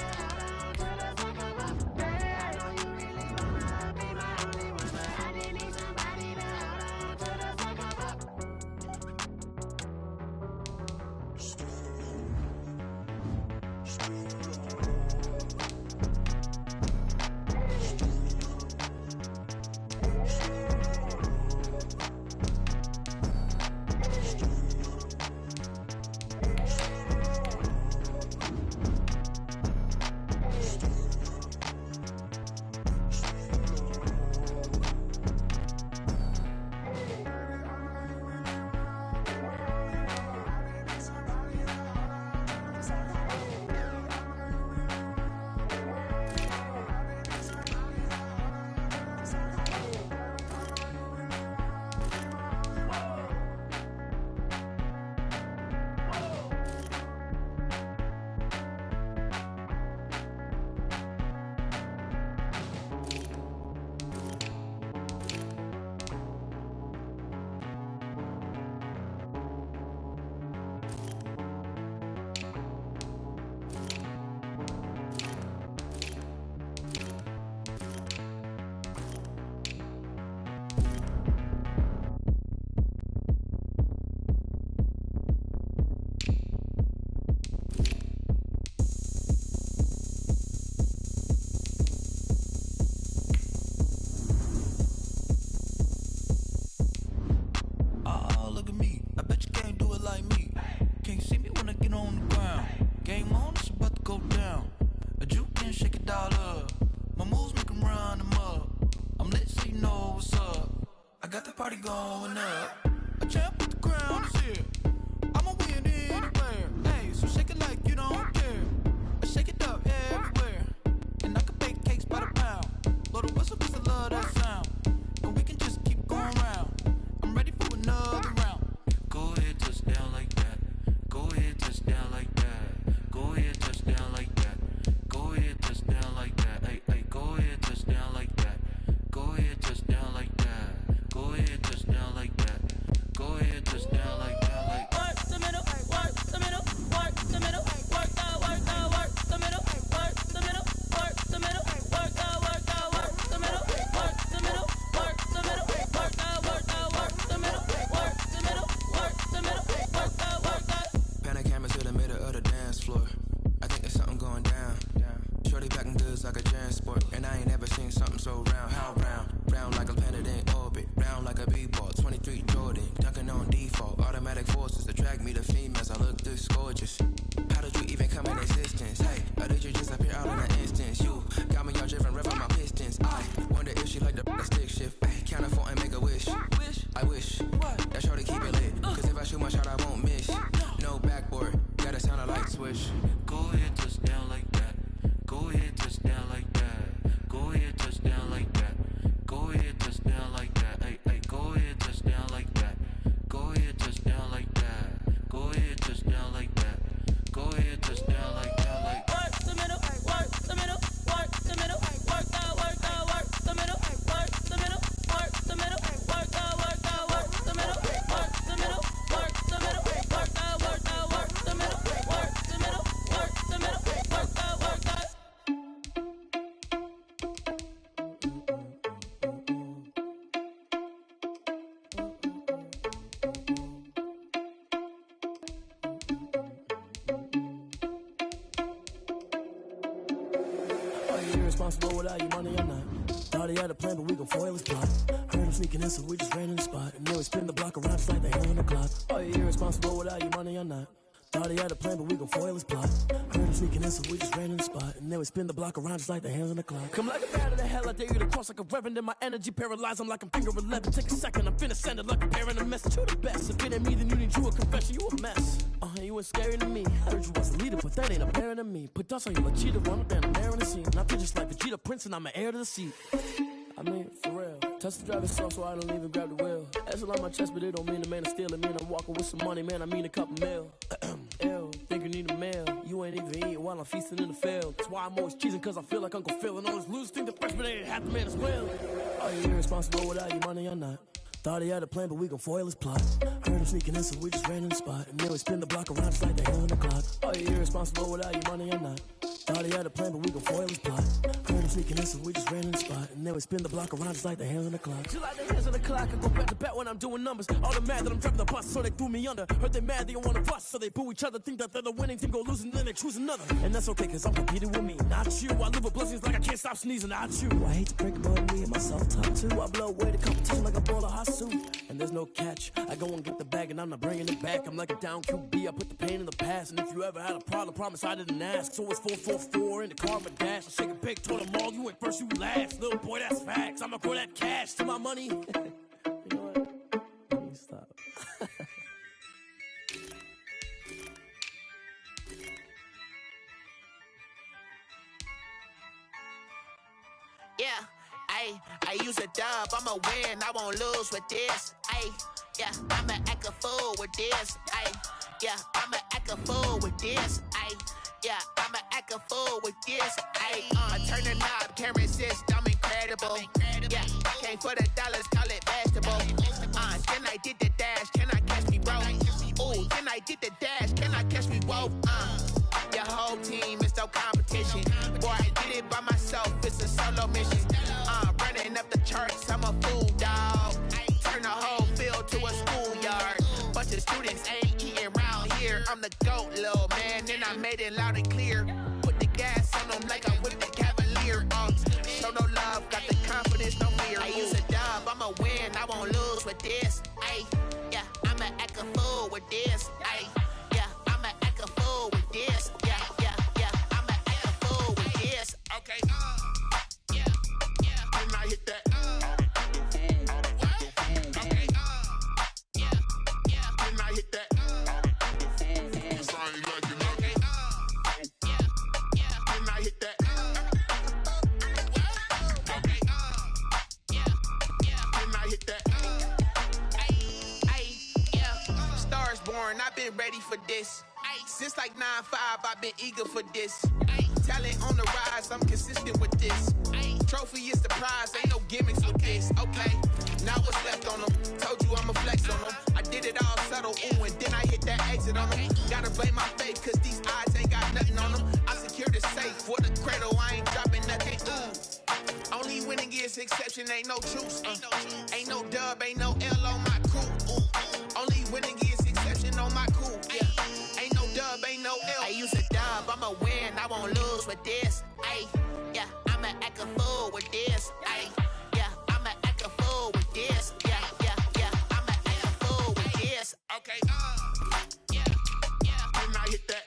going up. A champ with the crown is here. I'ma win anywhere. Hey, so shake it like you don't care. Shake it up everywhere. And I can bake cakes by the pound. Lord, the whistle, cause I love that sound. And we can just keep going round. I'm ready for another round. Go ahead, touch down like that. Go ahead, touch down like that. Go ahead, touch down like that. Go ahead, touch down like that. Hey, hey, go ahead, touch down like that. Go ahead, touch down like that. Go ahead, touch down like that. Go ahead, touch down like that. Like work the middle, work the middle, work the middle, work the middle, work the middle, work the middle, work the middle, work the middle, work the middle, work the middle, work the middle, work the middle, work the. Pan a camera to the middle of the dance floor. I think there's something going down. Shorty back in goods like a transport, and I ain't never seen something so round. How round? Round like a planet in orbit, round like a b-ball. 23 Jordan, dunking on default. Automatic forces attract me to females. I look this gorgeous. How did you even come in existence? Hey, or did you just appear out in an instance? You got me all driven, revving my pistons. I wonder if she like the stick shift. Ay, count a four and make a wish. I wish that shorty keep it lit. Cause if I shoot my shot, I won't miss. No backboard, gotta sound a light switch. go ahead, touch down like that. Go ahead, touch down like that. Go ahead, touch down like that. Go ahead, touch down like that. Hey, hey, go ahead, touch down like that. Go ahead, touch down like that. Go ahead, touch down like that. Go ahead, touch down like that. Like Work the middle, work the middle, work the middle, work the middle, work the middle, work the middle, work the middle, work the middle, work the middle, work the middle, work the middle, work the middle, work the middle, work the middle, work the. Irresponsible without your money or not. Thought he had a plan, but we gon' foil his plot. Heard him sneaking in, so we just ran in the spot. And then we spin the block around just like the hell on the clock. Are you irresponsible without your money or not? Thought he had a plan, but we gon' foil his plot. Heard him sneaking in, so we just ran in the spot. And then we spin the block around just like the hands on the clock. Come like a bat of the hell, I dare you to cross like a reverend. And my energy paralyzed, I'm like I'm finger 11. Take a second, I'm finna send it like a parent. A message, you the best. If it ain't me, then you need you a confession, you a mess. You ain't scary to me. Heard you was a leader, but that ain't apparent to me. Put dust on you like cheetah, run up down the air in the scene. And I feel just like Vegeta Prince, and I'm an heir to the seat. I mean, for real. Touch the driver's soft, so I don't even grab the wheel. That's on my chest, but it don't mean the man is stealing. Man, I'm walking with some money, man, I mean a couple mil. Ew, think you need a meal. You ain't even eating while I'm feasting in the field. That's why I'm always cheesing, cause I feel like Uncle Phil. And all those losers think the freshman ain't half the man as well. Are you irresponsible without your money or not? Thought he had a plan, but we gon' foil his plot. Heard him sneaking in, so we just ran in the spot. And then we spin the block around just like the hell on the clock. Are you irresponsible without your money or not? Thought he had a plan, but we gon' foil his plot. Heard him sneaking in, so we just ran in the spot. And then we spin the block around just like the hands on the clock. Just like the hands on the clock, I go back to back when I'm doing numbers. All the mad that I'm driving the bus, so they threw me under. Heard they mad, they don't wanna bust, so they boo each other. Think that they're the winning team, go losing, then they choose another. And that's okay, cause I'm competing with me, not you. I live with blessings like I can't stop sneezing, not you. I hate to break it, but me and myself talk too. I blow away the competition like a bowl of hot soup. And there's no catch, I go and get the bag and I'm not bringing it back. I'm like a down QB, I put the pain in the past. And if you ever had a problem, promise I didn't ask. So it's 4-4-4 in the car. A dash, I shake a big, told them all, you ain't first, you last. Little boy, that's facts. I'ma grow that cash to my money. You know what? Let me stop. Yeah, I use a dub, I'ma win, I won't lose with this. Yeah, I'ma act a fool with this. Yeah, I'ma act a fool with this. Yeah, I'ma act a fool with this. I turn the knob, can't resist, I'm incredible. Yeah, came for the dollars, call it basketball. Then I did the dash, can I catch me, bro? Ooh, then I did the dash, can I catch me, whoa? Your whole team is no competition. Boy, I did it by myself, it's a solo mission. Running up the charts, I'm a fool, dog. Turn the whole field to a schoolyard. Bunch of students ain't eating round here. I'm the GOAT, little man, and I made it loud and clear. Put the gas on them like I'm with the Cavalier. Show no love, got the confidence, no fear. I use a dub, I'ma win, I won't lose with this. Yeah, I'ma act a fool with this. Yeah, I'ma act a fool with this. Yeah, I'ma act a fool with this. Okay, yeah, and I hit that. Okay, ready for this. Since like 9-5, I've been eager for this. Talent on the rise, I'm consistent with this. Trophy is the prize, ain't no gimmicks with this. Okay, now what's left on them? Told you I'ma flex on them. I did it all subtle, ooh, and then I hit that exit on them. Gotta blame my faith, cause these odds ain't got nothing on them. I secured the safe for the cradle, I ain't dropping nothing, ooh. Only winning is exception, ain't no truce. Ain't no dub, ain't no L on my crew. Only winning is exception on my crew. Yeah. Ain't no dub, ain't no L. I use a dub, I'ma win, I won't lose with this. Ay, yeah, I'ma act a fool with this. Ay, yeah, I'ma act a fool with this. Yeah, yeah, yeah, I'ma act a fool with this. Okay, yeah, yeah. Then I hit that.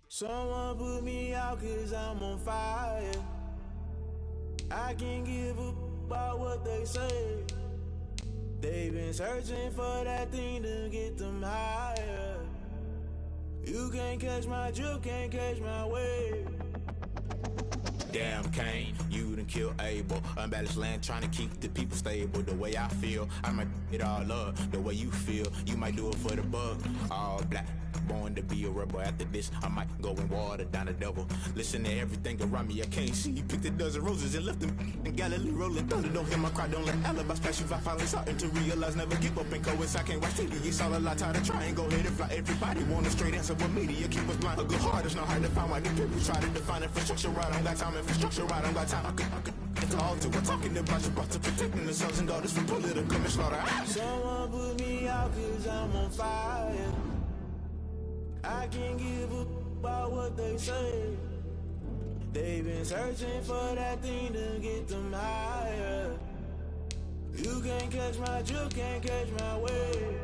Someone put me out cause I'm on fire. I can't give up about what they say. They've been searching for that thing to get them higher. You can't catch my drift, can't catch my wave. Damn, Kane, you done killed Abel. Unbalanced land, trying to keep the people stable. The way I feel, I might it all up. The way you feel, you might do it for the bug. All black, born to be a rebel. After this, I might go and water down the devil. Listen to everything around me, I can't see. Picked a dozen roses and left them in Galilee rolling thunder. Don't hear my cry, don't let alibis pass you. I finally starting to realize, never give up and coincide. Can't watch TV, it's all a lot. Tired of trying, go ahead and fly. Everybody want a straight answer, but media keep us blind. A good heart is not hard to find. Why the people try to define infrastructure right? I don't got time, infrastructure right? I don't got time. I could call to. We're talking about you, brought to protecting the sons and daughters from political slaughter. Someone put me out cause I'm on fire. I can't give up about what they say. They've been searching for that thing to get them higher. You can't catch my drift, can't catch my wave.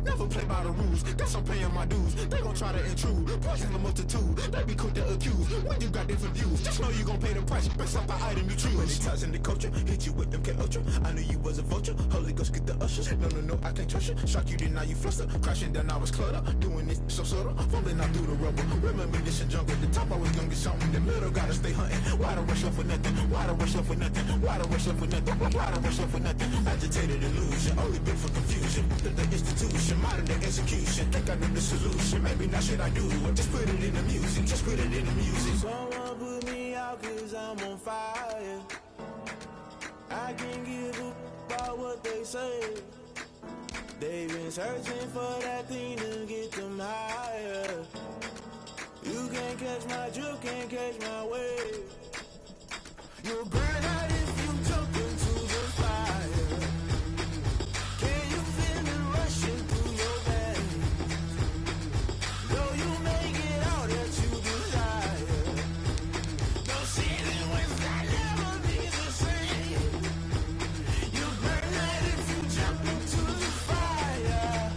Never play by the rules, guess I'm paying my dues. They gon' try to intrude, poison the multitude. They be quick to accuse, when you got different views. Just know you gon' pay the price, best up the item you choose. Many times in the culture, hit you with them K-Ultra. I knew you was a vulture, Holy Ghost get the ushers. No, I can't trust you. Shock you, then now you fluster. Crashing down, I was cluttered. Doing this so subtle, fumbling out through the rubble. Remember this in jungle, the top I was young and something. The middle gotta stay hunting. Why the rush up for nothing? Why the rush up for nothing? Why the rush up for nothing? Why the rush up for nothing? Agitated illusion, only been for confusion. The institution, modern day execution. Think I know the solution. Maybe not shit I do. Just put it in the music. Just put it in the music. Someone put me out cause I'm on fire. I can't give up about what they say. They've been searching for that thing to get them higher. You can't catch my drift, can't catch my wave. You'll burn out if you jump into the fire. Can you feel it rushing through your veins? Though you may get all that you desire, no ceiling when that never be the same. You burn out if you jump into the fire.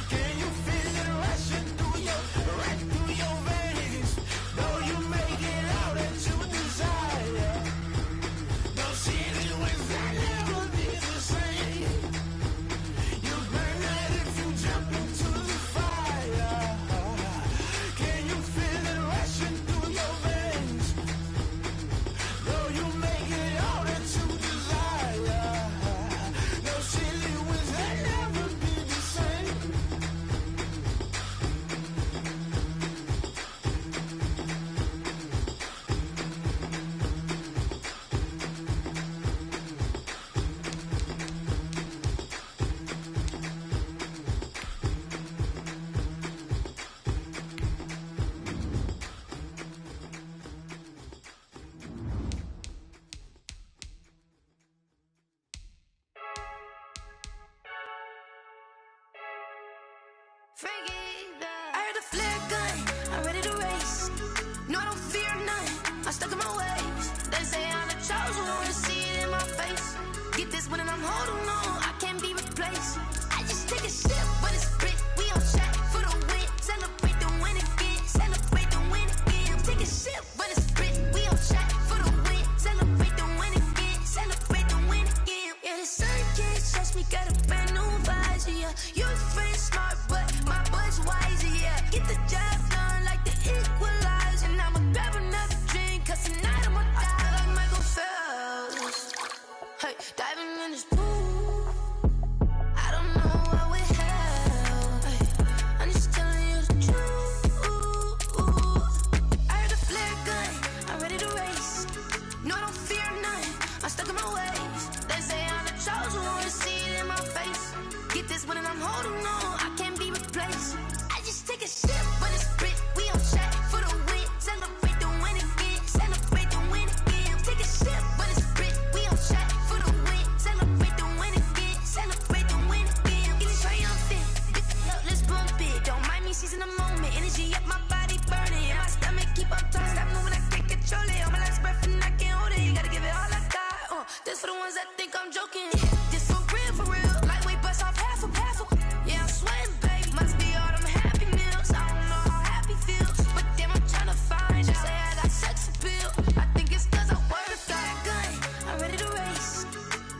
Can you feel it rushing through your veins? Though you may get all that you desire. I heard the flare gun, I'm ready to race. No, I don't fear none, I'm stuck in my ways. They say I'm the chosen one, see it in my face. Get this one and I'm holding on, I can't be replaced. I just take a sip, but it's split, we on track for the win. Celebrate the win again, celebrate the win again. Take a sip, but it's split, we on track for the win. Celebrate the win again, celebrate the win again. Yeah, the sun can't touch me, got a brand new visor, yeah. Your friend smart, but my boy's wiser, yeah. Get the job done like the equalizer. Now I'ma grab another drink, cause tonight I'ma die like Michael Phelps. Hey, diving in this pool, I don't know what we have. Hey, I'm just telling you the truth. I heard the flare gun, I'm ready to race. No, I don't fear none, I'm stuck in my ways. They say I'm the chosen one, see it in my face. Get this one and I'm holding on, I can't be replaced. I just take a sip, but it's split, we on track for the win. Celebrate the win again, celebrate the win again. Take a sip, but it's split, we on track for the win. Celebrate the win again, celebrate the win again. Getting triumphant, let's bump it. Don't mind me seizing the moment, energy up my body burning. And my stomach keep on turning, stop moving, I can't control it. On my last breath and I can't hold it, you gotta give it all I got. This for the ones that think I'm joking. This for real, lightweight bust off half a. Yeah, I'm sweating, baby, must be all them happy meals. I don't know how happy feels, but damn, I'm trying to find out. Say I got sex appeal, I think it's cause I work. Got a gun, I'm ready to race.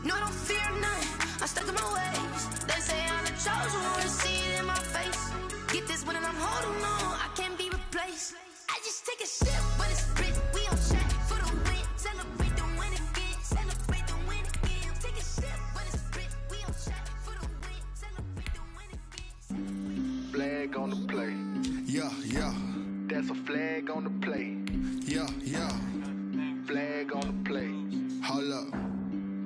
No, I don't fear none, I'm stuck in my ways. They say I'm the chosen one, see it in my face. Get this one and I'm holding on, I can't be replaced. I just take a sip, but it's split, we on track for the win. Celebrate the win again, celebrate the win again. Take a sip, but it's split, we on track for the win. Celebrate the win again. Flag on the play. Yeah, yeah. That's a flag on the play. Yeah, yeah. Flag on the play. Hold up.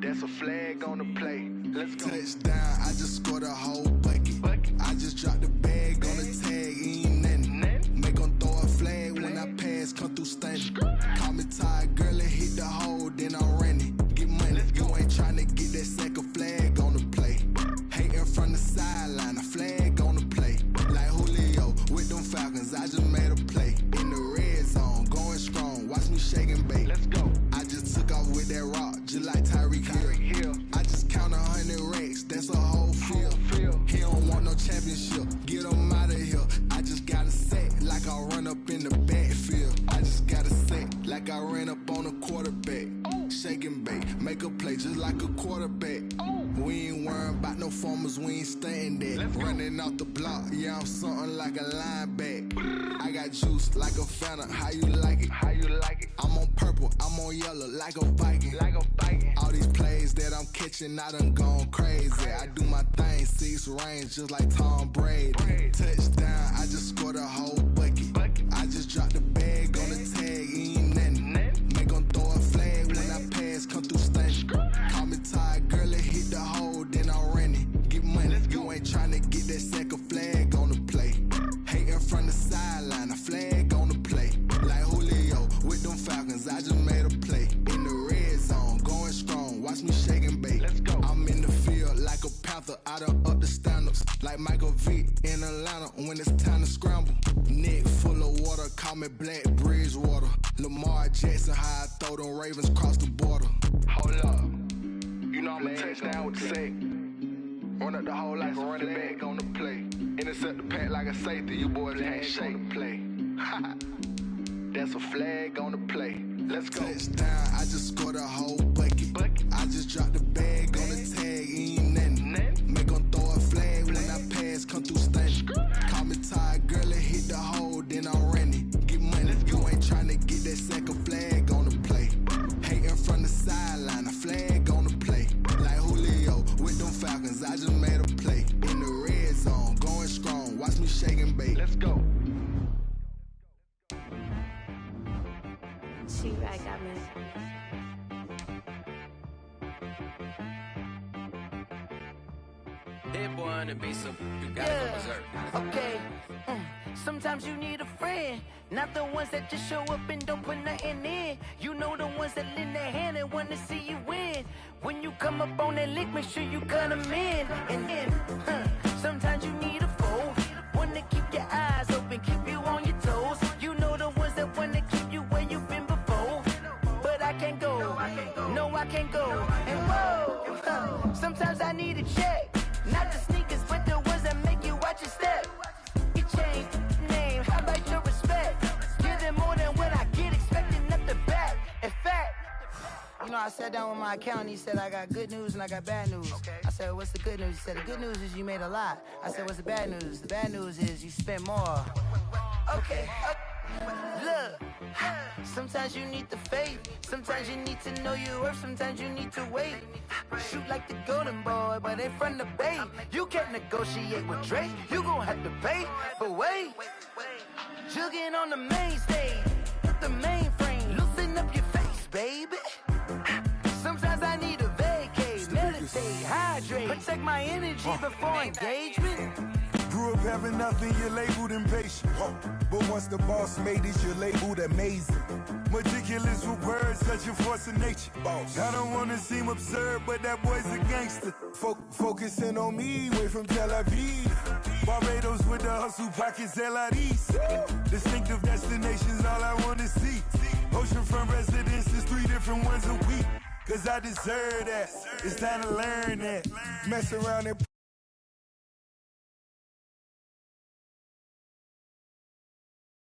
That's a flag on the play. Let's go. Touchdown, I just scored a whole bucket. I just dropped the bag on the tag, ain't nothing. Make 'em throw a flag when I pass, come through stunning. Call me tired, girl, and hit the hole, then I'm running. Get money, you ain't tryna get that second flag on the play. Hating from the sideline, a flag on the play. Like Julio with them Falcons, I just made a play. In the red zone, going strong, watch me shake and bake. Let's go. I just took off with that rock, just like Tyreek Hill. I just count 100 racks, that's a whole field. He don't want no championship, get him out of here. I just got a set, like I run up in the backfield. I just got a set, like I ran up on a quarterback. Shake and bake, make a play just like a quarterback. We ain't worrying about no formers, we ain't staying there. Running off the block, yeah, I'm something like a linebacker. I got juice like a Fanta, how you like it? How you like it? I'm on purple, I'm on yellow, like a Viking. Like a Viking. All these plays that I'm catching, I done gone crazy. I do my thing, 6 range, just like Tom Brady. Touchdown, I just scored a whole bucket. I just dropped the bag on the tag, ain't nothing. Make 'em throw a flag when I pass, come through stunning. Call me tired, girl, and hit the hole, then I'm running. Get money, you ain't tryna get that second flag on the play. Hating from the sideline, a flag on the play. Like Julio with them Falcons, I just made a play. In the red zone, going strong, watch me shake and bake. Let's go. I'm in the field like a Panther, I done up the standards. Like Michael Vick in Atlanta when it's time to scramble. Neck full of water, call me Black Bridgewater. Lamar Jackson, how I throw them Ravens cross the border. Hold up, you know I'm a touchdown with the sack. Run up the hole like a running back on the play. Intercept the pack like a safety, you boys can't shake the play. That's a flag on the play. Let's go. Touchdown, I just scored a whole bucket. I just dropped the bag on the tag, ain't nothing. Make 'em throw a flag when I pass, come through stunning. Call me tired, girl, and hit the hole, then I'm running. Get money, you ain't tryna get that second flag on the play. Hating from the sideline, a flag on the play. Like Julio with them Falcons, I just made a play. In the red zone, going strong, watch me shake and bake. Let's go. She-Rag got me. Hit boy on the beat, so you gotta go berserk. Okay. Sometimes you need a friend, not the ones that just show up and don't put nothing in. You know the ones that lend their hand and want to see you win. When you come up on that lick, make sure you cut them in. And then, sometimes you need a foe, one need a check. Not the sneakers, but the ones that make you watch your step. You change name, how about your respect? Give them more than what I get, expecting nothing back. In fact, you know, I sat down with my accountant, he said, I got good news and I got bad news. I said, what's the good news? He said, the good news is you made a lot. I said, what's the bad news? The bad news is you spent more. Okay. Look, sometimes you need the faith. Sometimes you need to know your worth. Sometimes you need to wait. Shoot like the golden boy, but in front of the bay. You can't negotiate with Drake. You gon' have to pay. But wait, jugging on the main stage, the mainframe. Loosen up your face, baby. Sometimes I need a vacate, meditate, hydrate, protect my energy before engagement. Grew up having nothing, you're labeled impatient. But once the boss made it, you're labeled amazing. Meticulous with words, such a force of nature. I don't wanna seem absurd, but that boy's a gangster. Focusing on me, way from Tel Aviv. Barbados with the hustle pockets, LIDs. Distinctive destinations, all I wanna see. Oceanfront residences, 3 different ones a week. Cause I deserve that, it's time to learn that. Mess around and